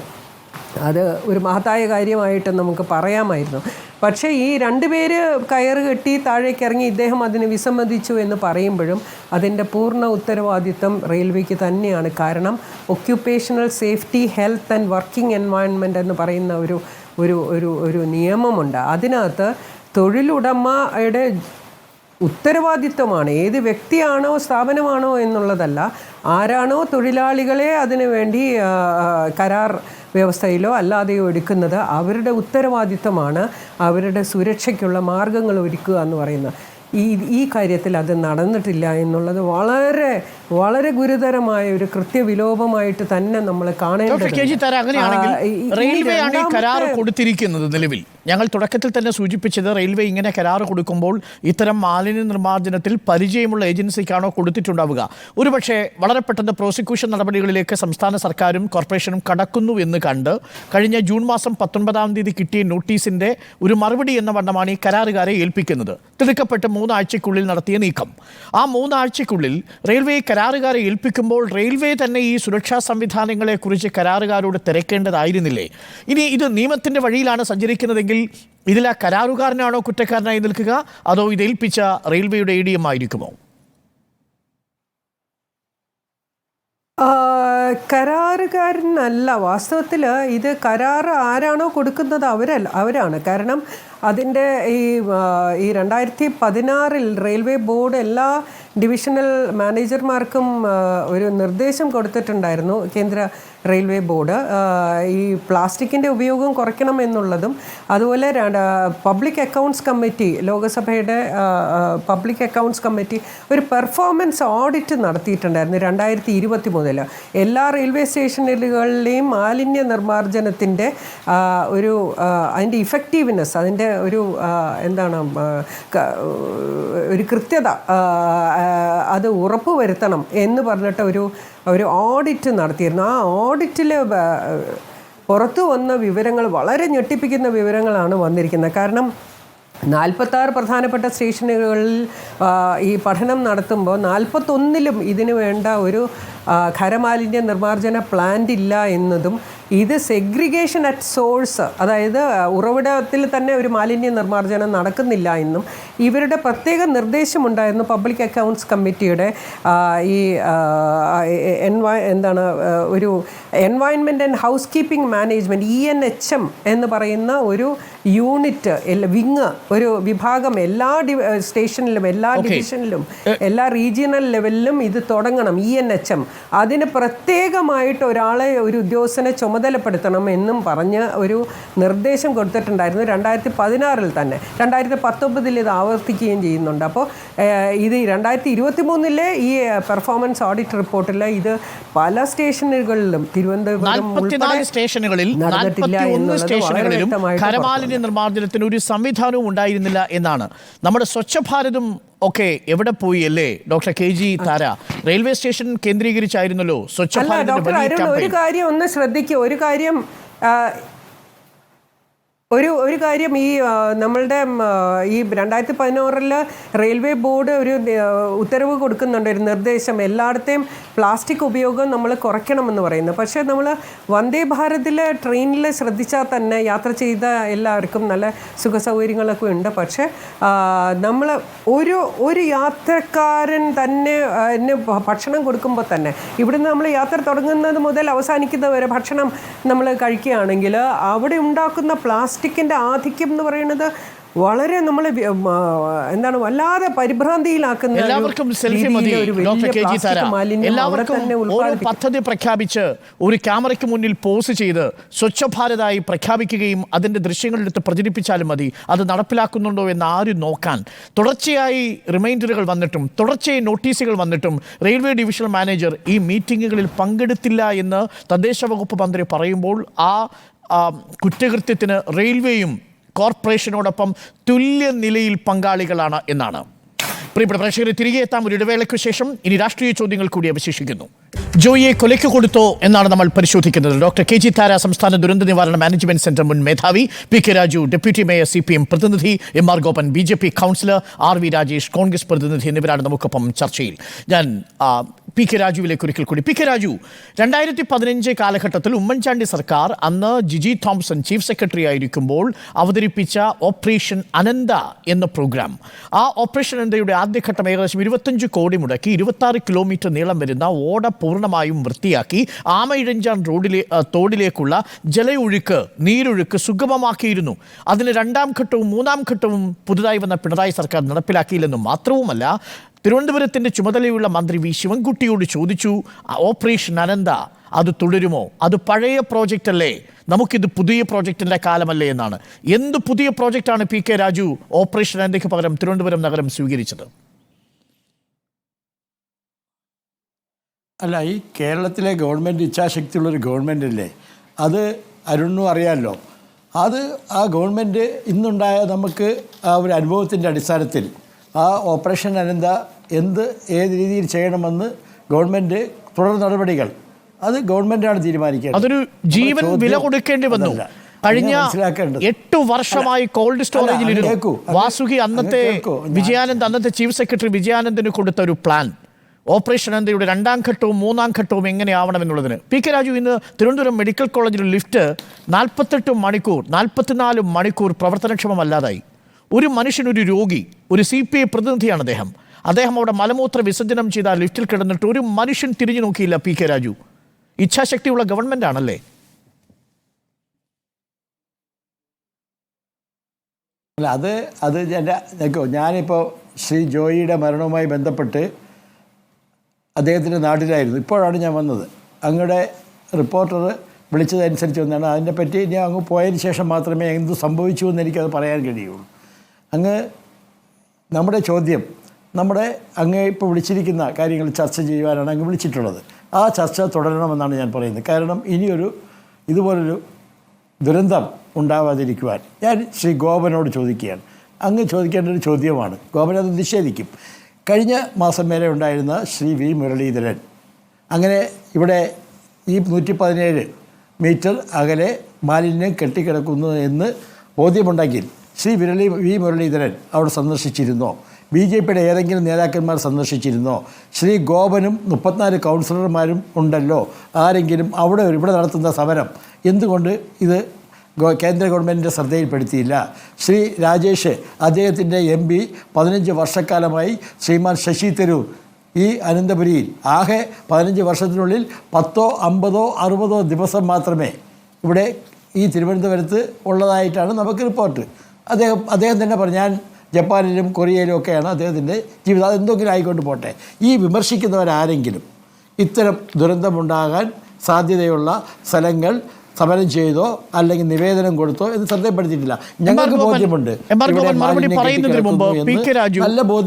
അത് ഒരു മഹത്തായ കാര്യമായിട്ട് നമുക്ക് പറയാമായിരുന്നു. പക്ഷേ ഈ 2 പേര് കയറ് കെട്ടി താഴേക്ക് ഇറങ്ങി ഇദ്ദേഹം അതിന് വിസമ്മതിച്ചു എന്ന് പറയുമ്പോഴും അതിൻ്റെ പൂർണ്ണ ഉത്തരവാദിത്വം റെയിൽവേക്ക് തന്നെയാണ്. കാരണം occupational safety, health and working environment എന്ന് പറയുന്ന ഒരു നിയമമുണ്ട്. അതിനകത്ത് തൊഴിലുടമയുടെ ഉത്തരവാദിത്വമാണ്, ഏത് വ്യക്തിയാണോ സ്ഥാപനമാണോ എന്നുള്ളതല്ല, ആരാണോ തൊഴിലാളികളെ അതിനു വേണ്ടി കരാർ വ്യവസ്ഥയിലോ അല്ലാതെയോ എടുക്കുന്നത് അവരുടെ ഉത്തരവാദിത്വമാണ് അവരുടെ സുരക്ഷയ്ക്കുള്ള മാർഗങ്ങൾ ഒരുക്കുക എന്ന് പറയുന്നത്. ഈ കാര്യത്തിൽ അത് നടന്നിട്ടില്ല എന്നുള്ളത് വളരെ വളരെ ഗുരുതരമായ ഒരു കൃത്യവിലോപമായിട്ട് തന്നെ നമ്മൾ കാണേണ്ടതുണ്ട്. റെയിൽവേ ആണ് ഈ കരാർ കൊടുത്തിരിക്കുന്നത്. നിലവിൽ ഞങ്ങൾ തുടക്കത്തിൽ തന്നെ സൂചിപ്പിച്ചത്, റെയിൽവേ ഇങ്ങനെ കരാർ കൊടുക്കുമ്പോൾ ഇത്തരം മാലിന്യ നിർമ്മാർജ്ജനത്തിൽ പരിചയമുള്ള ഏജൻസിക്കാണോ കൊടുത്തിട്ടുണ്ടാവുക. ഒരുപക്ഷെ വളരെ പെട്ടെന്ന് പ്രോസിക്യൂഷൻ നടപടികളിലേക്ക് സംസ്ഥാന സർക്കാരും കോർപ്പറേഷനും കടക്കുന്നു എന്ന് കണ്ട് കഴിഞ്ഞ ജൂൺ മാസം 19-ാം തീയതി കിട്ടിയ നോട്ടീസിൻ്റെ ഒരു മറുപടി എന്ന വണ്ണമാണ് ഈ കരാറുകാരെ ഏൽപ്പിക്കുന്നത്. തിടുക്കപ്പെട്ട് 3 ആഴ്ചയ്ക്കുള്ളിൽ നടത്തിയ നീക്കം. ആ 3 ആഴ്ചയ്ക്കുള്ളിൽ റെയിൽവേ കരാറുകാരെ ഏൽപ്പിക്കുമ്പോൾ റെയിൽവേ തന്നെ ഈ സുരക്ഷാ സംവിധാനങ്ങളെക്കുറിച്ച് കരാറുകാരോട് തിരക്കേണ്ടതായിരുന്നില്ലേ? ഇനി ഇത് നിയമത്തിൻ്റെ വഴിയിലാണ് സഞ്ചരിക്കുന്നതെങ്കിൽ ഇതിൽ ആ കരാറുകാരനാണോ കുറ്റക്കാരനായി നിൽക്കുക, അതോ ഇത് ഏൽപ്പിച്ച റെയിൽവേയുടെ ADM ആയിരിക്കുമോ? കരാറുകാരനല്ല. വാസ്തവത്തിൽ ഇത് കരാർ ആരാണോ കൊടുക്കുന്നത് അവരാണ്. കാരണം അതിൻ്റെ ഈ 2016 റെയിൽവേ ബോർഡ് എല്ലാ ഡിവിഷണൽ മാനേജർമാർക്കും ഒരു നിർദ്ദേശം കൊടുത്തിട്ടുണ്ടായിരുന്നു. കേന്ദ്ര റെയിൽവേ ബോർഡ് ഈ പ്ലാസ്റ്റിക്കിൻ്റെ ഉപയോഗം കുറയ്ക്കണം എന്നുള്ളതും, അതുപോലെ പബ്ലിക് അക്കൗണ്ട്സ് കമ്മിറ്റി, ലോകസഭയുടെ പബ്ലിക് അക്കൗണ്ട്സ് കമ്മിറ്റി ഒരു പെർഫോമൻസ് ഓഡിറ്റ് നടത്തിയിട്ടുണ്ടായിരുന്നു 2020 മുതൽ. എല്ലാ റെയിൽവേ സ്റ്റേഷനുകളിലെയും മാലിന്യ നിർമ്മാർജ്ജനത്തിൻ്റെ ഒരു അതിൻ്റെ ഇഫക്റ്റീവ്നെസ്, അതിൻ്റെ ഒരു എന്താണ് ഒരു കൃത്യത അത് ഉറപ്പുവരുത്തണം എന്ന് പറഞ്ഞിട്ട് ഒരു ഓഡിറ്റ് നടത്തിയിരുന്നു. ആ ഓഡിറ്റിൽ പുറത്തു വന്ന വിവരങ്ങൾ വളരെ ഞെട്ടിപ്പിക്കുന്ന വിവരങ്ങളാണ് വന്നിരിക്കുന്നത്. കാരണം 46 പ്രധാനപ്പെട്ട സ്റ്റേഷനുകളിൽ ഈ പഠനം നടത്തുമ്പോൾ 41ലും ഇതിനു വേണ്ട ഒരു ഖരമാലിന്യ നിർമ്മാർജ്ജന പ്ലാന്റ് ഇല്ല എന്നതും, ഇത് സെഗ്രിഗേഷൻ അറ്റ് സോഴ്സ്, അതായത് ഉറവിടത്തിൽ തന്നെ ഒരു മാലിന്യ നിർമ്മാർജ്ജനം നടക്കുന്നില്ല എന്നും ഇവരുടെ പ്രത്യേക നിർദ്ദേശമുണ്ടായിരുന്നു പബ്ലിക് അക്കൗണ്ട്സ് കമ്മിറ്റിയുടെ. ഈ ഒരു environment and house keeping management ENHM എന്ന് പറയുന്ന ഒരു യൂണിറ്റ്, വിങ്, ഒരു വിഭാഗം എല്ലാ സ്റ്റേഷനിലും, എല്ലാ ഡിവിഷനിലും, എല്ലാ റീജിയണൽ ലെവലിലും ഇത് തുടങ്ങണം. ENHM അതിന് പ്രത്യേകമായിട്ട് ഒരു ഉദ്യോഗസ്ഥനെ ചുമതലപ്പെടുത്തണം എന്നും പറഞ്ഞ് ഒരു നിർദ്ദേശം കൊടുത്തിട്ടുണ്ടായിരുന്നു 2016 തന്നെ. 2019 ഇത് ആവർത്തിക്കുകയും ചെയ്യുന്നുണ്ട്. അപ്പോൾ ഇത് 2023 ഈ പെർഫോമൻസ് ഓഡിറ്റ് റിപ്പോർട്ടിൽ ഇത് പല സ്റ്റേഷനുകളിലും, തിരുവനന്തപുരം സ്റ്റേഷനുകളിലും ഖരമാലിന്യ നിർമ്മാർജ്ജനത്തിന് ഒരു സംവിധാനവും ഉണ്ടായിരുന്നില്ല എന്നാണ്. നമ്മുടെ സ്വച്ഛ ഭാരതും ഒക്കെ എവിടെ പോയി അല്ലേ doctor KG Thara? Railway station കേന്ദ്രീകരിച്ചായിരുന്നല്ലോ സ്വച്ഛ ഭാരത്. ഒരു കാര്യം ഒന്ന് ശ്രദ്ധിക്കുക. ഒരു കാര്യം ഈ നമ്മളുടെ ഈ 2016 റെയിൽവേ ബോർഡ് ഒരു ഉത്തരവ് കൊടുക്കുന്നുണ്ട്, ഒരു നിർദ്ദേശം, എല്ലായിടത്തെയും പ്ലാസ്റ്റിക് ഉപയോഗം നമ്മൾ കുറയ്ക്കണമെന്ന് പറയുന്നത്. പക്ഷേ നമ്മൾ വന്ദേ ഭാരതിൽ ട്രെയിനിൽ ശ്രദ്ധിച്ചാൽ തന്നെ യാത്ര ചെയ്ത എല്ലാവർക്കും നല്ല സുഖസൗകര്യങ്ങളൊക്കെ ഉണ്ട്. പക്ഷേ നമ്മൾ ഒരു യാത്രക്കാരൻ തന്നെ ഭക്ഷണം കൊടുക്കുമ്പോൾ തന്നെ, ഇവിടുന്ന് നമ്മൾ യാത്ര തുടങ്ങുന്നത് മുതൽ അവസാനിക്കുന്നത് വരെ ഭക്ഷണം നമ്മൾ കഴിക്കുകയാണെങ്കിൽ അവിടെ ഉണ്ടാക്കുന്ന പ്ലാസ്റ്റിക്കിൻ്റെ ആധിക്യം എന്ന് പറയുന്നത് വളരെ നമ്മൾ വല്ലാതെ പരിഭ്രാന്തിയിലാക്കുന്ന. എല്ലാവർക്കും സെൽഫി മതി ഡോക്ടർ KG താര. എല്ലാവർക്കും ഓരോ പദ്ധതി പ്രഖ്യാപിച്ച് ഒരു ക്യാമറയ്ക്ക് മുന്നിൽ പോസ് ചെയ്ത് സ്വച്ഛ ഭാരതായി പ്രഖ്യാപിക്കുകയും അതിൻ്റെ ദൃശ്യങ്ങളെടുത്ത് പ്രചരിപ്പിച്ചാലും മതി. അത് നടപ്പിലാക്കുന്നുണ്ടോ എന്ന് ആരും നോക്കാൻ തുടർച്ചയായി റിമൈൻഡറുകൾ വന്നിട്ടും തുടർച്ചയായി നോട്ടീസുകൾ വന്നിട്ടും റെയിൽവേ ഡിവിഷണൽ മാനേജർ ഈ മീറ്റിങ്ങുകളിൽ പങ്കെടുത്തില്ല എന്ന് തദ്ദേശ വകുപ്പ് മന്ത്രി പറയുമ്പോൾ ആ കുറ്റകൃത്യത്തിന് റെയിൽവേയും കോർപ്പറേഷനോടൊപ്പം തുല്യ നിലയിൽ പങ്കാളികളാണ് എന്നാണ്. പ്രിയപ്പെട്ട പ്രേക്ഷകരെ, തിരികെ എത്താം ഒരു ഇടവേളയ്ക്ക് ശേഷം. ഇനി രാഷ്ട്രീയ ചോദ്യങ്ങൾ കൂടി അവശേഷിക്കുന്നു. ജോയിയെ കൊലയ്ക്ക് കൊടുത്തോ എന്നാണ് നമ്മൾ പരിശോധിക്കുന്നത്. ഡോക്ടർ KG താര സംസ്ഥാന ദുരന്ത നിവാരണ മാനേജ്മെന്റ് സെന്റർ മുൻ മേധാവി, PK Raju deputy mayor CPM പ്രതിനിധി, MR Gopan BJP councillor, RV Rajesh Congress പ്രതിനിധി എന്നിവരാണ് നമുക്കൊപ്പം ചർച്ചയിൽ. ഞാൻ PK രാജുവിലേക്ക് ഒരിക്കൽ കൂടി. PK രാജു, 2015 കാലഘട്ടത്തിൽ ഉമ്മൻചാണ്ടി സർക്കാർ, അന്ന് ജിജി തോംസൺ ചീഫ് സെക്രട്ടറി ആയിരിക്കുമ്പോൾ അവതരിപ്പിച്ച ഓപ്പറേഷൻ അനന്ത എന്ന പ്രോഗ്രാം, ആ ഓപ്പറേഷൻ അനന്തയുടെ ആദ്യഘട്ടം ഏകദേശം 25 കോടി മുടക്കി 26 കിലോമീറ്റർ നീളം വരുന്ന ഓട പൂർണ്ണമായും വൃത്തിയാക്കി ആമയിഴഞ്ചാൻ തോടിലേക്കുള്ള നീരൊഴുക്ക് സുഗമമാക്കിയിരുന്നു. അതിന് 2ാം ഘട്ടവും 3ാം ഘട്ടവും പുതുതായി വന്ന പിണറായി സർക്കാർ നടപ്പിലാക്കിയില്ലെന്നും മാത്രവുമല്ല, തിരുവനന്തപുരത്തിൻ്റെ ചുമതലയുള്ള മന്ത്രി V ശിവൻകുട്ടിയോട് ചോദിച്ചു, ഓപ്പറേഷൻ അനന്ത അത് തുടരുമോ? അത് പഴയ പ്രോജക്റ്റ് അല്ലേ? നമുക്കിത് പുതിയ പ്രോജക്റ്റിൻ്റെ കാലമല്ലേ എന്നാണ്. എന്ത് പുതിയ പ്രോജക്റ്റാണ് PK രാജു ഓപ്പറേഷൻ അനന്തയ്ക്ക് പകരം തിരുവനന്തപുരം നഗരം സ്വീകരിച്ചത്? അല്ല, ഈ കേരളത്തിലെ ഗവൺമെൻറ് ഇച്ഛാശക്തിയുള്ളൊരു ഗവൺമെൻറ് അല്ലേ? അത് അരുണിനും അറിയാമല്ലോ. ആ ഗവൺമെൻറ് ഇന്നുണ്ടായ നമുക്ക് ആ ഒരു അനുഭവത്തിൻ്റെ അടിസ്ഥാനത്തിൽ ആ ഓപ്പറേഷൻ അനന്ത ഏത് രീതിയിൽ ചെയ്യണമെന്ന് ഗവൺമെൻറ് തുടർ നടപടികൾ അത് ഗവൺമെൻറ്റാണ് തീരുമാനിക്കേണ്ടത്. അതൊരു ജീവൻ വില കൊടുക്കേണ്ടി വന്നു. കഴിഞ്ഞ 8 വർഷമായി കോൾഡ് സ്റ്റോറേജിലിരുന്നു വാസുകി. അന്നത്തെ ചീഫ് സെക്രട്ടറി വിജയാനന്ദന് കൊടുത്ത ഒരു പ്ലാൻ, ഓപ്പറേഷൻ അനന്തയുടെ 2ാം ഘട്ടവും 3ാം ഘട്ടവും എങ്ങനെയാവണമെന്നുള്ളതിന്. PK രാജു, ഇന്ന് തിരുവനന്തപുരം മെഡിക്കൽ കോളേജിൽ ലിഫ്റ്റ് 44 മണിക്കൂർ പ്രവർത്തനക്ഷമമല്ലാതായി. ഒരു മനുഷ്യൻ, ഒരു രോഗി, ഒരു CPI പ്രതിനിധിയാണ് അദ്ദേഹം അവിടെ മലമൂത്ര വിസർജനം ചെയ്ത ലിഫ്റ്റിൽ കിടന്നിട്ട് ഒരു മനുഷ്യൻ തിരിഞ്ഞു നോക്കിയില്ല. PK രാജു, ഇച്ഛാശക്തിയുള്ള ഗവൺമെന്റ് ആണല്ലേ? അല്ല, അത് ഞാനിപ്പോൾ ശ്രീ ജോയിയുടെ മരണവുമായി ബന്ധപ്പെട്ട് അദ്ദേഹത്തിൻ്റെ നാട്ടിലായിരുന്നു. ഇപ്പോഴാണ് ഞാൻ വന്നത്. അങ്ങയുടെ റിപ്പോർട്ടർ വിളിച്ചതനുസരിച്ച് വന്നാണ്. അതിനെപ്പറ്റി ഞാൻ അങ്ങ് പോയതിന് ശേഷം മാത്രമേ എന്ത് സംഭവിച്ചു എന്ന് എനിക്കത് പറയാൻ കഴിയുള്ളൂ. നമ്മുടെ ചോദ്യം, അങ്ങ് ഇപ്പോൾ വിളിച്ചിരിക്കുന്ന കാര്യങ്ങൾ ചർച്ച ചെയ്യുവാനാണ് അങ്ങ് വിളിച്ചിട്ടുള്ളത്. ആ ചർച്ച തുടരണമെന്നാണ് ഞാൻ പറയുന്നത്. കാരണം ഇതുപോലൊരു ദുരന്തം ഉണ്ടാവാതിരിക്കുവാൻ ഞാൻ ശ്രീ ഗോപനോട് ചോദിക്കുകയാണ്. അങ്ങ് ചോദിക്കേണ്ട ഒരു ചോദ്യമാണ്. ഗോപൻ അത് നിഷേധിക്കും. കഴിഞ്ഞ മാസം വരെ ഉണ്ടായിരുന്ന ശ്രീ വി മുരളീധരൻ അങ്ങനെ ഇവിടെ ഈ 117 മീറ്റർ അകലെ മാലിന്യം കെട്ടിക്കിടക്കുന്നു എന്ന് ബോധ്യമുണ്ടെങ്കിൽ ശ്രീ വി മുരളീധരൻ അവിടെ സന്ദർശിച്ചിരുന്നോ? BJPയുടെ ഏതെങ്കിലും നേതാക്കന്മാർ സന്ദർശിച്ചിരുന്നോ? ശ്രീ ഗോപനും 34 കൗൺസിലർമാരും ഉണ്ടല്ലോ. ആരെങ്കിലും ഇവിടെ നടത്തുന്ന സമരം എന്തുകൊണ്ട് ഇത് കേന്ദ്ര ഗവൺമെൻറ്റിൻ്റെ ശ്രദ്ധയിൽപ്പെടുത്തിയില്ല? ശ്രീ രാജേഷ്, അദ്ദേഹത്തിൻ്റെ MP 15 വർഷക്കാലമായി ശ്രീമാൻ ശശി തരൂർ ഈ അനന്തപുരിയിൽ ആകെ 15 വർഷത്തിനുള്ളിൽ 10, 50, 60 ദിവസം മാത്രമേ ഇവിടെ ഈ തിരുവനന്തപുരത്ത് ഉള്ളതായിട്ടാണ് നമുക്ക് റിപ്പോർട്ട്. അദ്ദേഹം തന്നെ പറഞ്ഞു, ഞാൻ ജപ്പാനിലും കൊറിയയിലും ഒക്കെയാണ് അദ്ദേഹത്തിൻ്റെ ജീവിതം. അതെന്തെങ്കിലും ആയിക്കൊണ്ട് പോട്ടെ. ഈ വിമർശിക്കുന്നവരാരെങ്കിലും ഇത്തരം ദുരന്തമുണ്ടാകാൻ സാധ്യതയുള്ള സ്ഥലങ്ങൾ സമരം ചെയ്തോ അല്ലെങ്കിൽ നിവേദനം കൊടുത്തോ എന്ന് ശ്രദ്ധപ്പെടുത്തിയിട്ടില്ല. ഞങ്ങൾക്ക് ബോധ്യമുണ്ട്.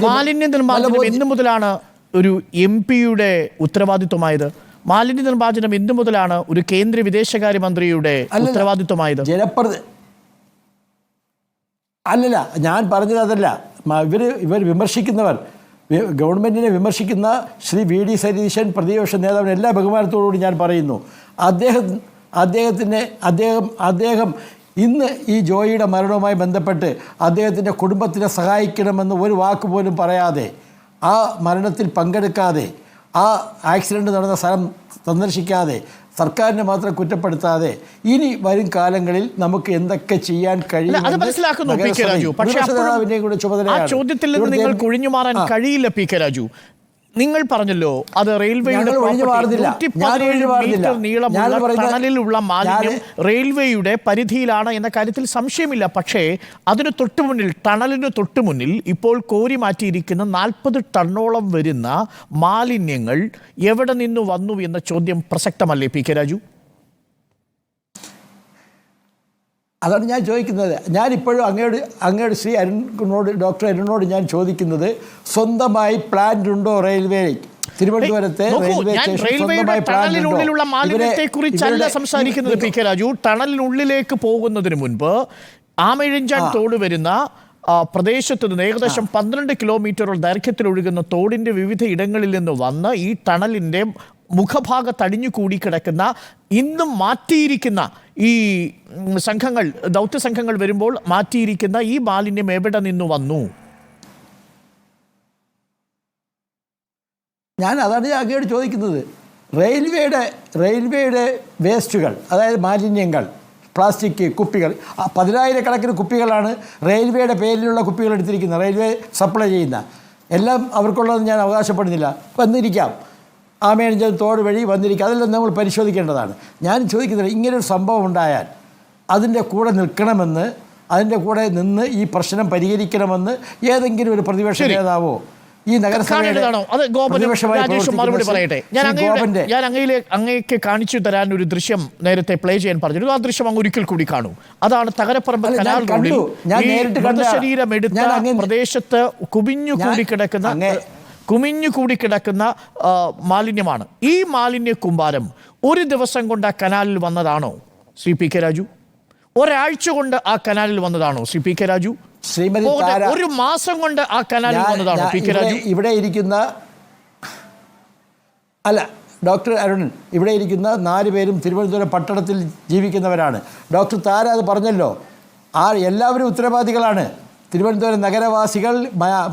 മാലിന്യ നിർമ്മാർജ്ജനം എന്നു മുതലാണ് ഒരു MP-യുടെ ഉത്തരവാദിത്വമായത്? മാലിന്യ നിർമ്മാർജ്ജനം എന്നു മുതലാണ് ഒരു കേന്ദ്ര വിദേശകാര്യമന്ത്രിയുടെ ഉത്തരവാദിത്വമായത്? അല്ലല്ല, ഞാൻ പറഞ്ഞത് അതല്ല. ഇവർ വിമർശിക്കുന്നവർ, ഗവൺമെൻറ്റിനെ വിമർശിക്കുന്ന ശ്രീ VD സതീശൻ, പ്രതിപക്ഷ നേതാവിന് എല്ലാ ബഹുമാനത്തോടുകൂടി ഞാൻ പറയുന്നു, അദ്ദേഹം ഇന്ന് ഈ ജോയിയുടെ മരണവുമായി ബന്ധപ്പെട്ട് അദ്ദേഹത്തിൻ്റെ കുടുംബത്തിനെ സഹായിക്കണമെന്ന് ഒരു വാക്ക് പോലും പറയാതെ, ആ മരണത്തിൽ പങ്കെടുക്കാതെ, ആ ആക്സിഡൻറ്റ് നടന്ന സ്ഥലം സന്ദർശിക്കാതെ, സർക്കാരിനെ മാത്രം കുറ്റപ്പെടുത്താതെ ഇനി വരും കാലങ്ങളിൽ നമുക്ക് എന്തൊക്കെ ചെയ്യാൻ കഴിയും ചോദ്യത്തിൽ നിന്ന് നിങ്ങൾക്ക് ഒഴിഞ്ഞു മാറാൻ കഴിയില്ല. PK രാജു, നിങ്ങൾ പറഞ്ഞല്ലോ അത് റെയിൽവേയുടെ ടണലിലുള്ള മാലിന്യം റെയിൽവേയുടെ പരിധിയിലാണ് എന്ന കാര്യത്തിൽ സംശയമില്ല. പക്ഷേ അതിന് തൊട്ടുമുന്നിൽ, ടണലിന് തൊട്ടുമുന്നിൽ ഇപ്പോൾ കോരി മാറ്റിയിരിക്കുന്ന 40 ടണ്ണോളം വരുന്ന മാലിന്യങ്ങൾ എവിടെ നിന്ന് വന്നു എന്ന ചോദ്യം പ്രസക്തമല്ലേ PK രാജു? അതാണ് ഞാൻ ചോദിക്കുന്നത്. ഞാനിപ്പോഴും അങ്ങയോട് ശ്രീ അരുണിനോട്, ഡോക്ടർ അരുണിനോട് ഞാൻ ചോദിക്കുന്നത്, സ്വന്തമായി പ്ലാന്റ് ഉണ്ടോ റെയിൽവേ തിരുവനന്തപുരത്തെ റെയിൽവേ ടണലിനുള്ളിലുള്ള മാലിന്യത്തെക്കുറിച്ചല്ല സംസാരിക്കുന്നത് PK രാജു. ടണലിനുള്ളിലേക്ക് പോകുന്നതിന് മുൻപ് ആമയിഴഞ്ചാൻ തോട് വരുന്ന പ്രദേശത്ത് നിന്ന് ഏകദേശം 12 കിലോമീറ്റർ ദൈർഘ്യത്തിൽ ഒഴുകുന്ന തോടിൻ്റെ വിവിധ ഇടങ്ങളിൽ നിന്ന് വന്ന് ഈ ടണലിൻ്റെ മുഖഭാഗത്തടിഞ്ഞു കൂടിക്കിടക്കുന്ന, ഇന്നും മാറ്റിയിരിക്കുന്ന ഈ സംഘങ്ങൾ, ദൗത്യ സംഘങ്ങൾ വരുമ്പോൾ മാറ്റിയിരിക്കുന്ന ഈ മാലിന്യം എവിടെ നിന്ന് വന്നു? അതാണ് അങ്ങോട്ട് ചോദിക്കുന്നത്. റെയിൽവേയുടെ വേസ്റ്റുകൾ, അതായത് മാലിന്യങ്ങൾ, പ്ലാസ്റ്റിക് കുപ്പികൾ, 10,000 കുപ്പികളാണ് റെയിൽവേയുടെ പേരിലുള്ള കുപ്പികൾ എടുത്തിരിക്കുന്നത്. റെയിൽവേ സപ്ലൈ ചെയ്യുന്ന എല്ലാം അവർക്കുള്ളതെന്ന് ഞാൻ അവകാശപ്പെടുന്നില്ല. വന്നിരിക്കാം, ആമയിഴഞ്ചാൻ തോട് വഴി വന്നിരിക്കുക, അതെല്ലാം നമ്മൾ പരിശോധിക്കേണ്ടതാണ്. ഞാൻ ചോദിക്കുന്നത്, ഇങ്ങനൊരു സംഭവം ഉണ്ടായാൽ അതിൻ്റെ കൂടെ നിൽക്കണമെന്ന്, അതിൻ്റെ കൂടെ നിന്ന് ഈ പ്രശ്നം പരിഹരിക്കണമെന്ന് ഏതെങ്കിലും ഒരു പ്രതിപക്ഷ നേതാവോ ഈ നഗരസഭയുടെ മറുപടി പറയട്ടെ. ഞാൻ അങ്ങേക്ക് കാണിച്ചു തരാൻ ഒരു ദൃശ്യം നേരത്തെ പ്ലേ ചെയ്യാൻ പറഞ്ഞിരുന്നു. ആ ദൃശ്യം അങ്ങ് ഒരിക്കൽ കൂടി കാണൂ. അതാണ് തകരപ്പറമ്പ് കനാൽ റോഡിൽ മൃതശരീരമെടുത്ത പ്രദേശത്ത് കുമിഞ്ഞു കൂടിക്കിടക്കുന്ന മാലിന്യമാണ്. ഈ മാലിന്യ കൂമ്പാരം ഒരു ദിവസം കൊണ്ട് ആ കനാലിൽ വന്നതാണോ ശ്രീ PK രാജു? ഒരാഴ്ച കൊണ്ട് ആ കനാലിൽ വന്നതാണോ ശ്രീ PK രാജു? ഒരു മാസം കൊണ്ട് ആ കനാലിൽ വന്നതാണോ PK രാജു? ഇവിടെ ഇരിക്കുന്ന ഡോക്ടർ അരുണൻ, ഇവിടെ ഇരിക്കുന്ന 4 പേരും തിരുവനന്തപുരം പട്ടണത്തിൽ ജീവിക്കുന്നവരാണ്. ഡോക്ടർ താര അത് പറഞ്ഞല്ലോ, എല്ലാവരും ഉത്തരവാദികളാണ്. തിരുവനന്തപുരം നഗരവാസികൾ,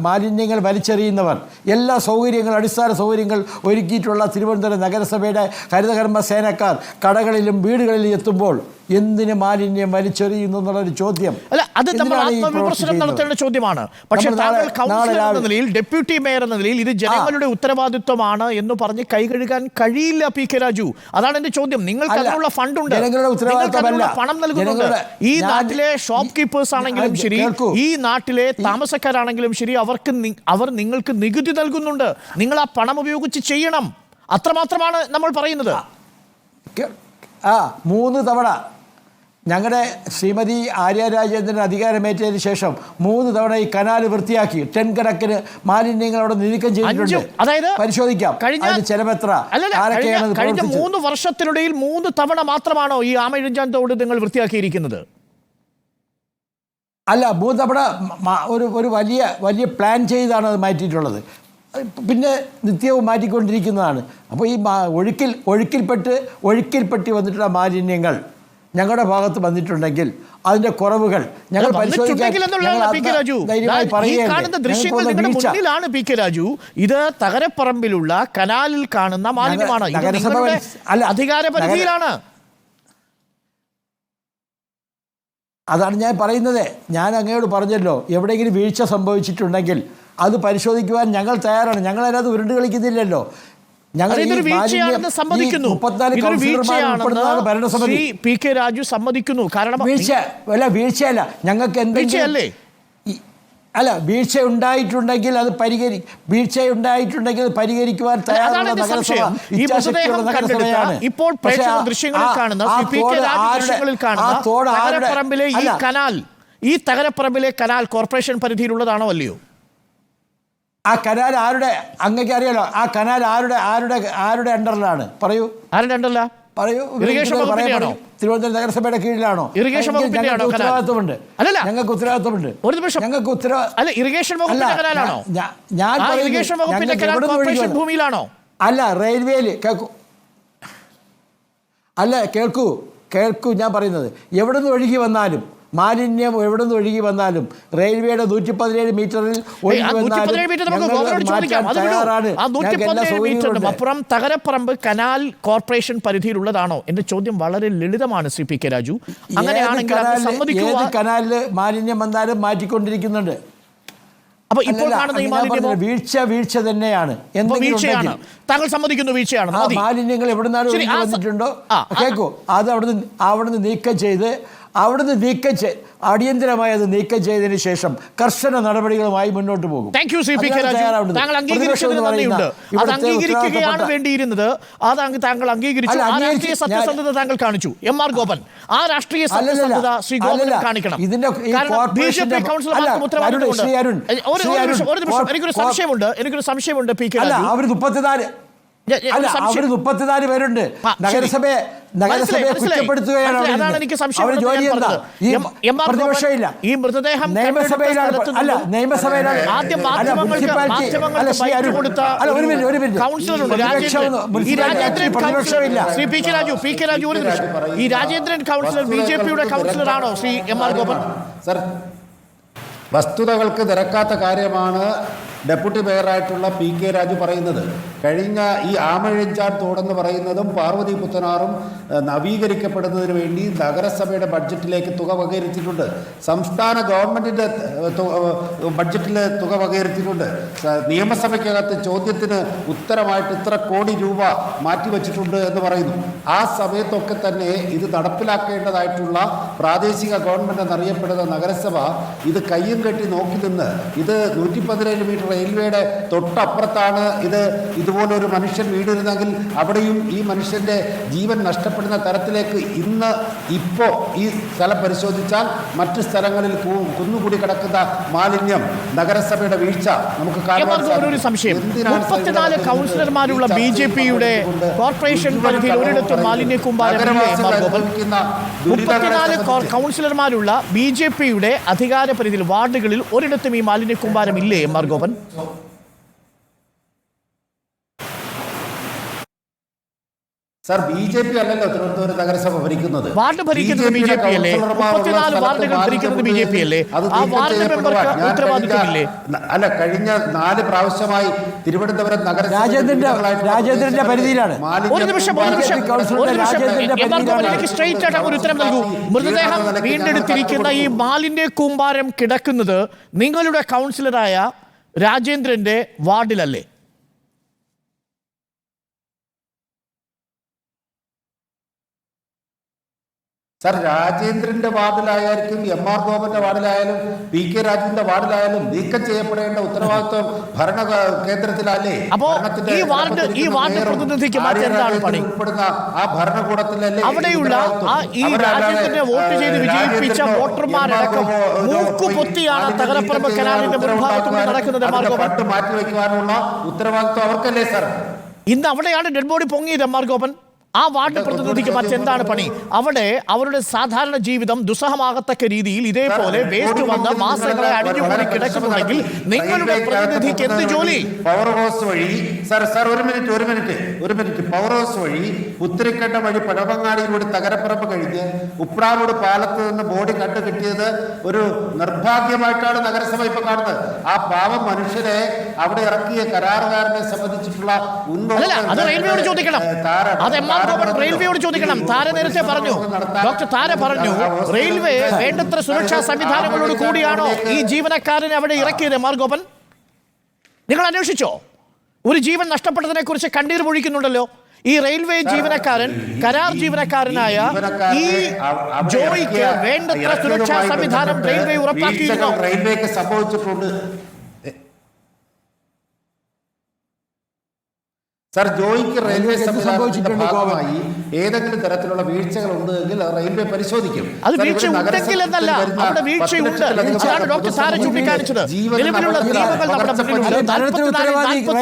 മാലിന്യങ്ങൾ വലിച്ചെറിയുന്നവർ, എല്ലാ സൗകര്യങ്ങളും, അടിസ്ഥാന സൗകര്യങ്ങൾ ഒരുക്കിയിട്ടുള്ള തിരുവനന്തപുരം നഗരസഭയുടെ ഹരിതകർമ്മ സേനക്കാർ കടകളിലും വീടുകളിലും എത്തുമ്പോൾ എന്തിന് മാലിന്യം വലിച്ചെറിയുന്നു എന്നുള്ളൊരു ചോദ്യം. അല്ല, അത് നമ്മൾ എന്തിനാണ് ഈ ആത്മവിമർശനം പ്രവൃത്തി നടത്തേണ്ട ചെയ്യുന്നത്? ചോദ്യമാണ്. പക്ഷേ നമ്മൾ താങ്കൾ നാളെ കൗൺസിലർ എന്ന രാവിലെ- നിലയിൽ, ഡെപ്യൂട്ടി മേയർ എന്ന നിലയിൽ ഇത് ജനങ്ങളുടെ ഉത്തരവാദിത്വമാണ് എന്ന് പറഞ്ഞ് കൈ കഴുകാൻ കഴിയില്ല പി കെ രാജു. അതാണ് എന്റെ ചോദ്യം. നിങ്ങൾക്ക് അല്ല, അതിനുള്ള ഫണ്ടുണ്ട്, ജനങ്ങളുടെ ഉത്തരവാദിത്വമല്ല. പണം നൽകുന്നുണ്ട്. ഈ നാട്ടിലെ ഷോപ്പ് കീപ്പേഴ്സ് ആണെങ്കിലും ശരി, കേൾക്കൂ. ഈ നാട്ടിലെ താമസക്കാരാണെങ്കിലും ശരി, അവർ നിങ്ങൾക്ക് നികുതി നൽകുന്നുണ്ട്. നിങ്ങൾ ആ പണം ഉപയോഗിച്ച് ചെയ്യണം. അത്രമാത്രമാണ് നമ്മൾ പറയുന്നത്. 3 തവണ ഞങ്ങളുടെ ശ്രീമതി ആര്യ രാജേന്ദ്രൻ അധികാരമേറ്റതിന് ശേഷം 3 തവണ ഈ കനാൽ വൃത്തിയാക്കി. 10 കണക്കിന് മാലിന്യങ്ങൾ അവിടെ നീക്കം ചെയ്തിട്ടുണ്ട്. അതായത് പരിശോധിക്കാം അതിന് ചെലവെത്ര, ആരൊക്കെയാണ് ഇത് കഴിഞ്ഞ പ്രവർത്തിച്ചത്. 3 വർഷത്തിനിടയിൽ 3 തവണ മാത്രമാണോ ഈ ആമയിഴഞ്ചാൻ തോട് നിങ്ങൾ വൃത്തിയാക്കിയിരിക്കുന്നത്? അല്ല, 3 തവണ ഒരു വലിയ പ്ലാൻ ചെയ്താണ് അത് മാറ്റിയിട്ടുള്ളത്. പിന്നെ നിത്യവും മാറ്റിക്കൊണ്ടിരിക്കുന്നതാണ്. അപ്പോൾ ഈ ഒഴുക്കിൽപ്പെട്ടി വന്നിട്ടുള്ള മാലിന്യങ്ങൾ ഞങ്ങളുടെ ഭാഗത്ത് വന്നിട്ടുണ്ടെങ്കിൽ അതിന്റെ കുറവുകൾ ഞങ്ങൾ മുന്നിലാണ് പി കെ രാജു. ഇത് തകരപ്പറമ്പിലുള്ള കനാലിൽ കാണുന്ന മാലിന്യമാണ്. അധികാര പരിധിയിലാണ്. അതാണ് ഞാൻ പറയുന്നത്. ഞാൻ അങ്ങയോട് പറഞ്ഞല്ലോ, എവിടെയെങ്കിലും വീഴ്ച സംഭവിച്ചിട്ടുണ്ടെങ്കിൽ അത് പരിശോധിക്കുവാൻ ഞങ്ങൾ തയ്യാറാണ്. ഞങ്ങൾ അതിനകത്ത് ഉരുണ്ട് കളിക്കുന്നില്ലല്ലോ. ഞങ്ങൾ സമ്മതിക്കുന്നു. പി കെ രാജു സമ്മതിക്കുന്നു. കാരണം വീഴ്ചയല്ല, ഞങ്ങൾക്ക് എന്തെങ്കിലും വീഴ്ച ഉണ്ടായിട്ടുണ്ടെങ്കിൽ അത് പരിഹരിക്കുവാൻ തയ്യാറുള്ള നഗരസഭ നഗരസഭയാണ്. ഇപ്പോൾ ദൃശ്യങ്ങളിൽ കാണുന്ന തകരപ്പറമ്പിലെ ഈ കനാൽ, ഈ തകരപ്പറമ്പിലെ കനാൽ കോർപ്പറേഷൻ പരിധിയിലുള്ളതാണോ അല്ലയോ? ആ കനാൽ അങ്ങക്ക് അറിയാലോ, ആ കനാൽ ആരുടെ അണ്ടറിലാണ്? പറയൂ, ആരുടെ അണ്ടറിലാ? പറയൂ. തിരുവനന്തപുരം നഗരസഭയുടെ കീഴിലാണോ? ഇറിഗേഷൻ വകുപ്പിന്റെയാണോ? ഉത്തരവാദിത്വമുണ്ട്. അല്ലല്ല, ഞങ്ങൾക്ക് ഉത്തരവാദിത്വമുണ്ട്. ഒരു നിമിഷം. അല്ല, ഇറിഗേഷൻ വകുപ്പിന്റെ കനാലാണോ? ഇറിഗേഷൻ വകുപ്പിന്റെ കനാൽ കോർപ്പറേഷൻ ഭൂമിയിലാണോ? അല്ല, റെയിൽവേയിൽ കേൾക്കൂ ഞാൻ പറയുന്നത്. എവിടെ നിന്ന് ഒഴുകി വന്നാലും മാലിന്യം എവിടെ നിന്ന് ഒഴുകി വന്നാലും റെയിൽവേയുടെ 117 മീറ്ററിൽ അപ്പുറം തകരപ്പറമ്പ് കനാൽ കോർപ്പറേഷൻ പരിധിയിലുള്ളതാണോ? എന്റെ ചോദ്യം വളരെ ലളിതമാണ് ശ്രീ പി കെ രാജു. അങ്ങനെയാണെങ്കിൽ കനാലില് മാലിന്യം വന്നാലും മാറ്റിക്കൊണ്ടിരിക്കുന്നുണ്ട്. അപ്പൊ ഇപ്പോൾ കാണുന്ന ഈ മാലിന്യം വീഴ്ച തന്നെയാണ്. വീഴ്ചയാണ്, താങ്കൾ സമ്മതിക്കുന്നു, വീഴ്ചയാണ്. മാലിന്യങ്ങൾ എവിടുന്നാലും വന്നിട്ടുണ്ടോ കേൾക്കൂ, അത് അവിടുന്ന് നീക്കം ചെയ്ത് അടിയന്തരമായി അത് നീക്കം ചെയ്തതിന് ശേഷം കർശന നടപടികളുമായി മുന്നോട്ട് പോകും. താങ്കൾ അംഗീകരിച്ചതിന് നന്ദിയുണ്ട്. അത് അംഗീകരിക്കുകയാണ് വേണ്ടിയിരുന്നത്. താങ്കൾ അംഗീകരിച്ചു. ആ രാഷ്ട്രീയ സത്യസന്ധത താങ്കൾ കാണിച്ചു. എം.ആർ. ഗോപൻ ആ രാഷ്ട്രീയ സത്യസന്ധത ശ്രീ ഗോപൻ കാണിക്കണം. ബിജെപി കൗൺസിലർമാർക്കും ഉത്തരവാദിത്തമുണ്ട്. എനിക്കൊരു സംശയമുണ്ട് പി കെ രാജു. അവർ 34 പേരുണ്ട്. നഗരസഭയെ കുറ്റപ്പെടുത്തുകയാണ്. പ്രതിപക്ഷമില്ല. ഈ മൃതദേഹം നിയമസഭയിലാണ്. ശ്രീ പി കെ രാജു, ഒരു നിമിഷം. ഈ രാജേന്ദ്രൻ കൗൺസിലർ ബിജെപിയുടെ കൗൺസിലറാണോ ശ്രീ എം.ആർ. ഗോപൻ? സർ, വസ്തുതകൾക്ക് നിരക്കാത്ത കാര്യമാണ് ഡെപ്യൂട്ടി മേയറായിട്ടുള്ള പി കെ രാജു പറയുന്നത്. കഴിഞ്ഞ ഈ ആമഴിഞ്ചാൻ തോടെന്ന് പറയുന്നതും പാർവതി പുത്തനാറും നവീകരിക്കപ്പെടുന്നതിന് വേണ്ടി നഗരസഭയുടെ ബഡ്ജറ്റിലേക്ക് തുക വകയിരുത്തിയിട്ടുണ്ട്. സംസ്ഥാന ഗവൺമെൻറ്റിൻ്റെ ബഡ്ജറ്റിൽ തുക വകയിരുത്തിയിട്ടുണ്ട്. നിയമസഭയ്ക്കകത്ത് ചോദ്യത്തിന് ഉത്തരമായിട്ട് ഇത്ര കോടി രൂപ മാറ്റിവെച്ചിട്ടുണ്ട് എന്ന് പറയുന്നു. ആ സമയത്തൊക്കെ തന്നെ ഇത് നടപ്പിലാക്കേണ്ടതായിട്ടുള്ള പ്രാദേശിക ഗവൺമെൻറ് എന്നറിയപ്പെടുന്ന നഗരസഭ ഇത് കയ്യും കെട്ടി നോക്കി നിന്ന് ഇത് 117 മീറ്റർ റെയിൽവേയുടെ തൊട്ടപ്പുറത്താണ് ഇതുപോലൊരു മനുഷ്യൻ വീടിരുന്നെങ്കിൽ അവിടെയും ഈ മനുഷ്യൻ്റെ ജീവൻ നഷ്ടപ്പെടുന്ന തരത്തിലേക്ക് ഇപ്പോൾ ഈ സ്ഥലം പരിശോധിച്ചാൽ മറ്റു സ്ഥലങ്ങളിൽ കുന്നുകൂടി കിടക്കുന്ന മാലിന്യം നഗരസഭയുടെ വീഴ്ച നമുക്ക് കാണാൻ സംശയം. 34 കൗൺസിലർമാരുള്ള ബിജെപിയുടെ കോർപ്പറേഷൻ പരിധിയിൽ ഒരിടത്തും മാലിന്യ കൂമ്പാരമില്ലേ? 34 കൗൺസിലർമാരുള്ള ബിജെപിയുടെ അധികാര പരിധിയിൽ വാർഡുകളിൽ ഒരിടത്തും ഈ മാലിന്യ കൂമ്പാരം ഇല്ലേ എം.ആർ. ഗോപൻ? സാർ BJP അല്ലല്ലോ തിരുവനന്തപുരം നഗരസഭ ഭരിക്കുന്നത്. വാർഡ് ഭരിക്കുന്നത് BJP അല്ലേ? 34 വാർഡുകൾ ഭരിക്കുന്നത് BJP അല്ലേ? ആ വാർഡ് മെമ്പർക്ക് ഉത്തരവാദിത്തമില്ലേ? അല്ല, കഴിഞ്ഞ 4 പ്രാവശ്യമായി തിരുവനന്തപുരം രാജേന്ദ്രന്റെ പരിധിയിലാണ്. ഒരു നിമിഷം സ്ട്രൈറ്റ് ആയിട്ട് ഒരു ഉത്തരം നൽകൂ. മൃതദേഹം വീണ്ടെടുത്തിരിക്കുന്ന ഈ മാലിന്യ കൂമ്പാരം കിടക്കുന്നത് നിങ്ങളുടെ കൗൺസിലറായ രാജേന്ദ്രന്റെ വാർഡിലല്ലേ? സാർ, രാജേന്ദ്രന്റെ വാർഡിലായാലും MR ഗോപന്റെ വാർഡിലായാലും PK രാജുവിന്റെ വാർഡിലായാലും നീക്കം ചെയ്യപ്പെടേണ്ട ഉത്തരവാദിത്വം ഭരണ കേന്ദ്രത്തിലല്ലേ? അപ്പോ ഈ വാർഡ് പ്രതിനിധിക്ക് മറ്റെന്താണ് പണി? ഉൾപ്പെടുന്ന ആ ഭരണകൂടത്തിലല്ലേ അവിടെയുള്ള ഈ രാജ്യത്തിന്റെ വോട്ട് ചെയ്ത് വിജയിപ്പിച്ച വോട്ടർമാരടക്കം മൂക്കുപൊത്തിയാണ് തകരപ്പറമ്പ് കനാലിന്റെ മുൻഭാഗത്തുകൂടി നടക്കുന്നത്. മാറ്റിവെക്കുവാനുള്ള ഉത്തരവാദിത്വം അവർക്കല്ലേ സാർ? ഇന്ന് അവിടെയാണ് ഡെഡ് ബോഡി പൊങ്ങിയത് MR ഗോപൻ. ആ വാർഡ് പ്രതിനിധിക്ക് മറ്റെന്താണ് പണി? അവിടെ അവരുടെ സാധാരണ ജീവിതം ദുസ്സഹമാകത്തക്ക രീതിയിൽ ഇതേപോലെ വേസ്റ്റ് വന്ന് മാസങ്ങളെ അടിഞ്ഞുകൂടി കിടക്കുന്നുണ്ടെങ്കിൽ നിങ്ങളുടെ പ്രതിനിധിക്ക് എന്ത് ജോലി? പവർ ഹൗസ് വഴി സാർ ഒരു മിനിറ്റ് പവർ ഹൗസ് വഴി പുത്തിരിക്കണ്ട വഴി പഴവങ്ങാടിയിലൂടെ തകരപ്പറമ്പ് കഴിഞ്ഞ് ഉപ്രാവൂട് പാലത്ത് നിന്ന് ബോഡി കണ്ടു കിട്ടിയത് ഒരു നിർഭാഗ്യമായിട്ടാണ് നഗരസഭ ഇപ്പൊ കാണുന്നത്. ആ പാവം മനുഷ്യരെ അവിടെ ഇറക്കിയ കരാറുകാരനെ സംബന്ധിച്ചിട്ടുള്ള അത് റെയിൽവേയോട് ചോദിക്കണം. അത് റെയിൽവേയോട് ചോദിക്കണം. താര നേരത്തെ പറഞ്ഞു, ഡോക്ടർ താര പറഞ്ഞു, റെയിൽവേ വേണ്ടത്ര സുരക്ഷാ സംവിധാനങ്ങളോട് കൂടിയാണോ ഈ ജീവനക്കാരനെ അവിടെ ഇറക്കിയത്? MR ഗോപൻ, നിങ്ങൾ അന്വേഷിച്ചോ? ഒരു ജീവൻ നഷ്ടപ്പെട്ടതിനെ കുറിച്ച് കണ്ണീർ പൊഴിക്കുന്നുണ്ടല്ലോ. ഈ റെയിൽവേ ജീവനക്കാരൻ, കരാർ ജീവനക്കാരനായ ഈ ജോയിക്ക് വേണ്ടത്ര സുരക്ഷാ സംവിധാനം റെയിൽവേ ഉറപ്പാക്കിയിരുന്നോ? റെയിൽവേക്ക് സംഭവിച്ചിട്ടുണ്ട് സാർ. ജോയിക്ക് റെയിൽവേ സംവിധാനത്തിന്റെ ഭാഗമായി ഏതെങ്കിലും തരത്തിലുള്ള വീഴ്ചകൾ ഉണ്ടെങ്കിൽ റെയിൽവേ പരിശോധിക്കും. അത് വീഴ്ച ഉണ്ടെങ്കിൽ എന്നല്ല, അവിടെ വീഴ്ചയുണ്ട്. ഡോക്ടർ താര ചൂണ്ടിക്കാണിച്ചത് നിലവിലുള്ള നിയമങ്ങൾ നമ്മുടെ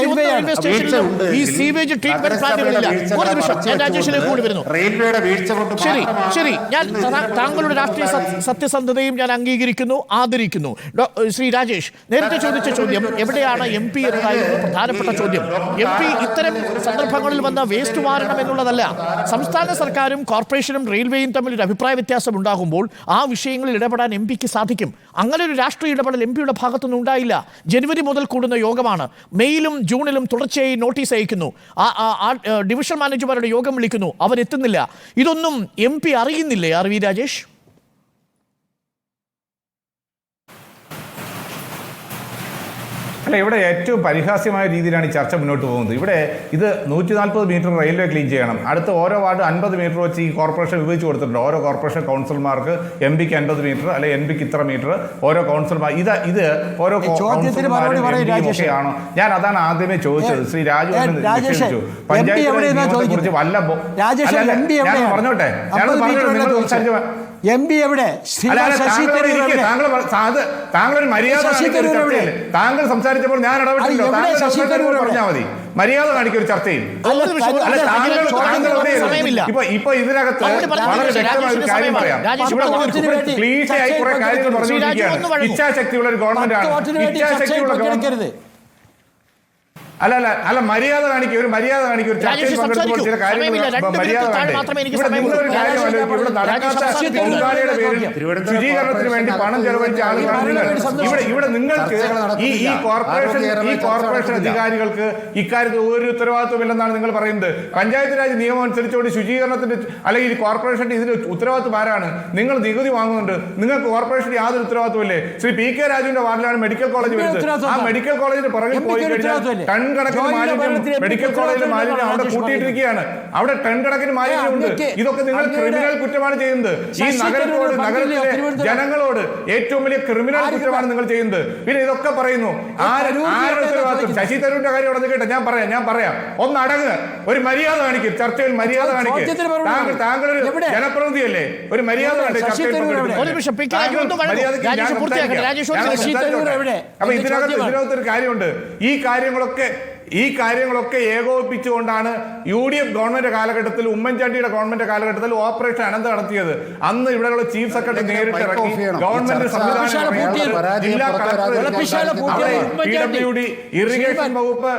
മുന്നിലുണ്ട്. ഈ സീവേജ് ട്രീറ്റ്മെന്റ് പ്ലാന്റുകളില്ല. ഒരു നിമിഷം, ഞാൻ രാജേഷിലേക്ക് കൂടി വരുന്നു. റെയിൽവേയുടെ വീഴ്ച കൊണ്ട് ശരി, ഞാൻ താങ്കളുടെ രാഷ്ട്രീയ സത്യസന്ധതയും ഞാൻ അംഗീകരിക്കുന്നു, ആദരിക്കുന്നു. ശ്രീ രാജേഷ് നേരത്തെ ചോദിച്ച ചോദ്യം എവിടെയാണ് MP എന്നതായിരുന്നു പ്രധാനപ്പെട്ട ചോദ്യം. MP ഇത്തരം സന്ദർഭങ്ങളിൽ വന്ന വേസ്റ്റ് വാരണം എന്നുള്ളതല്ല. സംസ്ഥാന സർക്കാരും കോർപ്പറേഷനും റെയിൽവേയും തമ്മിൽ ഒരു അഭിപ്രായ വ്യത്യാസം ഉണ്ടാകുമ്പോൾ ആ വിഷയങ്ങളിൽ ഇടപെടാൻ MPക്ക് സാധിക്കും. അങ്ങനെ ഒരു രാഷ്ട്രീയ ഇടപെടൽ MPയുടെ ഭാഗത്തുനിന്ന് ഉണ്ടായില്ല. ജനുവരി മുതൽ കൂടുന്ന യോഗമാണ്. മെയിലും ജൂണിലും തുടർച്ചയായി നോട്ടീസ് അയക്കുന്നു. ഡിവിഷൻ മാനേജർമാരുടെ യോഗം വിളിക്കുന്നു, അവരെത്തുന്നില്ല. ഇതൊന്നും MP അറിയുന്നില്ലേ? RV രാജേഷ്, അല്ല, ഇവിടെ ഏറ്റവും പരിഹാസ്യമായ രീതിയിലാണ് ഈ ചർച്ച മുന്നോട്ട് പോകുന്നത്. ഇവിടെ ഇത് 140 മീറ്റർ റെയിൽവേ ക്ലീൻ ചെയ്യണം. അടുത്ത ഓരോ വാർഡ് 50 മീറ്റർ വെച്ച് ഈ കോർപ്പറേഷൻ വിഭജിച്ച് കൊടുത്തിട്ടുണ്ട്. ഓരോ കോർപ്പറേഷൻ കൗൺസിലർമാർക്ക് MPക്ക് 50 മീറ്റർ, അല്ലെ MPക്ക് ഇത്ര മീറ്റർ ഓരോ കൗൺസിലർമാർ. ഇത് ഓരോ കൗൺസിലർമാരെയാണോ? ഞാൻ അതാണ് ആദ്യമേ ചോദിച്ചത്. ശ്രീ രാജു നിഷേധിച്ചു. പഞ്ചായത്ത് കുറിച്ച് വല്ല ഞാൻ പറഞ്ഞോട്ടെ, MP എവിടെ? താങ്കൾ മര്യാദ താങ്കൾ സംസാരിച്ചപ്പോൾ ഞാൻ ഇടപെട്ടില്ല. പറഞ്ഞാൽ മതി, മര്യാദ കാണിക്കൊരു ചർച്ചയിൽ. ഇപ്പൊ ഇതിനകത്ത് വളരെ വ്യക്തമായ ഒരു കാര്യം പറയാം. ക്ലീശയായി കുറെ കാര്യങ്ങൾ പറഞ്ഞുകൊണ്ടിരിക്കുകയാണ്. ഇച്ഛാശക്തിയുള്ള ഒരു ഗവൺമെന്റ് ആണ്. ഇച്ഛാശക്തിയുള്ള ഗവൺമെന്റ് അല്ല മര്യാദ കാണിക്കുക, ഒരു മര്യാദ കാണിക്കുക. ഒരു ചർച്ചയിൽ പങ്കെടുക്കുമ്പോൾ ചില കാര്യങ്ങൾ മര്യാദ ശുചീകരണത്തിന് വേണ്ടി പണം ചെലവഴിച്ച ആളുകളാണ് നിങ്ങൾ. ഇവിടെ നിങ്ങൾക്ക് ഈ കോർപ്പറേഷൻ അധികാരികൾക്ക് ഇക്കാര്യത്തിൽ ഒരു ഉത്തരവാദിത്വമില്ലെന്നാണ് നിങ്ങൾ പറയുന്നത്. പഞ്ചായത്ത് രാജ് നിയമം അനുസരിച്ചുകൊണ്ട് ശുചീകരണത്തിന്റെ അല്ലെങ്കിൽ കോർപ്പറേഷന്റെ ഇതിന്റെ ഉത്തരവാദിത്വം ആരാണ്? നിങ്ങൾ നികുതി വാങ്ങുന്നുണ്ട്, നിങ്ങൾക്ക് കോർപ്പറേഷന്റെ യാതൊരു ഉത്തരവാദിത്വമില്ലേ? ശ്രീ PK രാജുവിന്റെ വാർഡിലാണ് മെഡിക്കൽ കോളേജ് വരുന്നത്. ആ മെഡിക്കൽ കോളേജിന് പുറകിൽ പോയി കഴിഞ്ഞാൽ കണക്കിന് മാലിന്യം, മെഡിക്കൽ കോളേജിലെ മാലിന്യം അവിടെ കൂട്ടിയിട്ടിരിക്കുകയാണ്. അവിടെ ടൺ കണക്കിന് മാലിന്യമുണ്ട്. ഇതൊക്കെ നിങ്ങൾ ക്രിമിനൽ കുറ്റമാണ് ചെയ്യുന്നത്. ഈ നഗരത്തിലെ ജനങ്ങളോട് ഏറ്റവും വലിയ ക്രിമിനൽ കുറ്റമാണ് നിങ്ങൾ ചെയ്യുന്നത്. പിന്നെ ഇതൊക്കെ പറയുന്നു ആരുടെ ഉത്തരവാദിത്വം? ശശി തരൂരിന്റെ കാര്യം അവിടെ കേട്ടെ, ഞാൻ പറയാം. ഒന്ന് അടങ്ങ്, ഒരു മര്യാദ കാണിക്കും, ചർച്ചയിൽ മര്യാദ കാണിക്കും. താങ്കൾ ഒരു ജനപ്രതിനിധിയല്ലേ, ഒരു മര്യാദ കാണിക്കും ചർച്ചയിൽ. അപ്പൊ ഇതിനകത്തൊരു കാര്യമുണ്ട്. ഈ കാര്യങ്ങളൊക്കെ ഈ കാര്യങ്ങളൊക്കെ ഏകോപിപ്പിച്ചുകൊണ്ടാണ് UDF ഗവൺമെന്റ് കാലഘട്ടത്തിൽ, ഉമ്മൻചാണ്ടിയുടെ ഗവൺമെന്റ് കാലഘട്ടത്തിൽ ഓപ്പറേഷൻ അനന്ത് നടത്തിയത്. അന്ന് ഇവിടെയുള്ള ചീഫ് സെക്രട്ടറി നേരിട്ട് ഇറങ്ങി ഗവൺമെന്റ് ജില്ലാ കളക്ടർ, ഇറിഗേഷൻ വകുപ്പ്,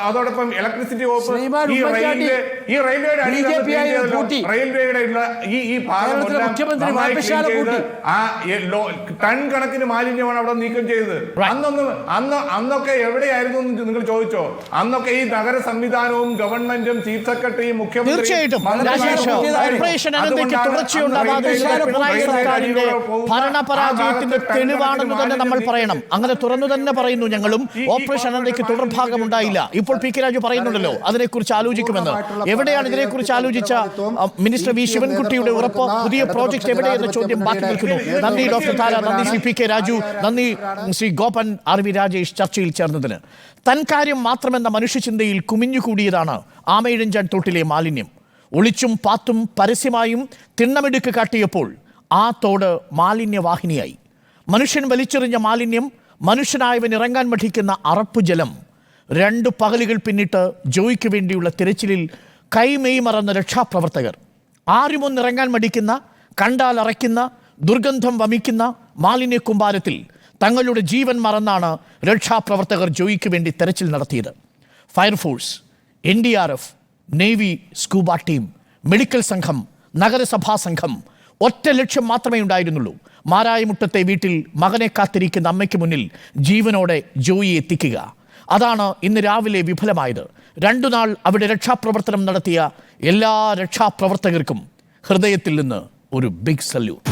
അതോടൊപ്പം ഇലക്ട്രിസിറ്റി വകുപ്പ്, ഈ റെയിൽവേയുടെ ഈ ഭാഗം ടൺ കണക്കിന് മാലിന്യമാണ് അവിടെ നീക്കം ചെയ്തത്. അന്നൊക്കെ എവിടെയായിരുന്നു നിങ്ങൾ ചോദിച്ചോ? അന്നൊക്കെ ഈ നഗര സംവിധാനവും ഗവൺമെന്റും ചീഫ് സെക്രട്ടറിയും തീർച്ചയായിട്ടും ഭരണപരാജയത്തിന്റെ തെളിവാണെന്ന് തന്നെ നമ്മൾ പറയണം. അങ്ങനെ തുറന്നു തന്നെ പറയുന്നു ഞങ്ങളും. ഓപ്പറേഷൻ അനന്തയ്ക്ക് തുടർഭാഗം ഉണ്ടായില്ല. ഇപ്പോൾ പി കെ രാജു പറയുന്നുണ്ടല്ലോ അതിനെക്കുറിച്ച് ആലോചിക്കുമെന്ന്. എവിടെയാണ് ഇതിനെക്കുറിച്ച് ആലോചിച്ച മിനിസ്റ്റർ വി ശിവൻകുട്ടിയുടെ ഉറപ്പ്? പുതിയ പ്രോജക്ട് എവിടെയെന്ന ചോദ്യം ബാക്കി നിൽക്കുന്നു. നന്ദി ഡോക്ടർ താര, നന്ദി ശ്രീ പി കെ രാജു, നന്ദി ശ്രീ ഗോപൻ RV രാജേഷ് ചർച്ചയിൽ ചേർന്നതിന്. തൻ കാര്യം മാത്രമെന്ന മനുഷ്യചിന്തയിൽ കുമിഞ്ഞുകൂടിയതാണ് ആമയിഴഞ്ചാൻ തോട്ടിലെ മാലിന്യം. ഒളിച്ചും പാത്തും പരസ്യമായും തിണ്ണമെടുക്ക് കാട്ടിയപ്പോൾ ആ തോട് മാലിന്യവാഹിനിയായി. മനുഷ്യൻ വലിച്ചെറിഞ്ഞ മാലിന്യം, മനുഷ്യനായവൻ ഇറങ്ങാൻ മഠിക്കുന്ന അറപ്പുജലം. 2 പകലുകൾ പിന്നിട്ട് ജോയിക്ക് വേണ്ടിയുള്ള തിരച്ചിലിൽ കൈമെയ് മറന്ന രക്ഷാപ്രവർത്തകർ. ആരുമൊന്നിറങ്ങാൻ മടിക്കുന്ന, കണ്ടാൽ അറയ്ക്കുന്ന, ദുർഗന്ധം വമിക്കുന്ന മാലിന്യ കുമ്പാരത്തിൽ തങ്ങളുടെ ജീവൻ മറന്നാണ് രക്ഷാപ്രവർത്തകർ ജോയിക്ക് വേണ്ടി തെരച്ചിൽ നടത്തിയത്. Fire force, NDRF, navy, scuba team, medical സംഘം, നഗരസഭാ സംഘം. ഒറ്റ ലക്ഷ്യം മാത്രമേ ഉണ്ടായിരുന്നുള്ളൂ: മാരായമുട്ടത്തെ വീട്ടിൽ മകനെ കാത്തിരിക്കുന്ന അമ്മയ്ക്ക് മുന്നിൽ ജീവനോടെ ജോയിയെ എത്തിക്കുക. അതാണ് ഇന്ന് രാവിലെ വിഫലമായത്. 2 നാൾ അവിടെ രക്ഷാപ്രവർത്തനം നടത്തിയ എല്ലാ രക്ഷാപ്രവർത്തകർക്കും ഹൃദയത്തിൽ നിന്ന് ഒരു ബിഗ് സല്യൂട്ട്.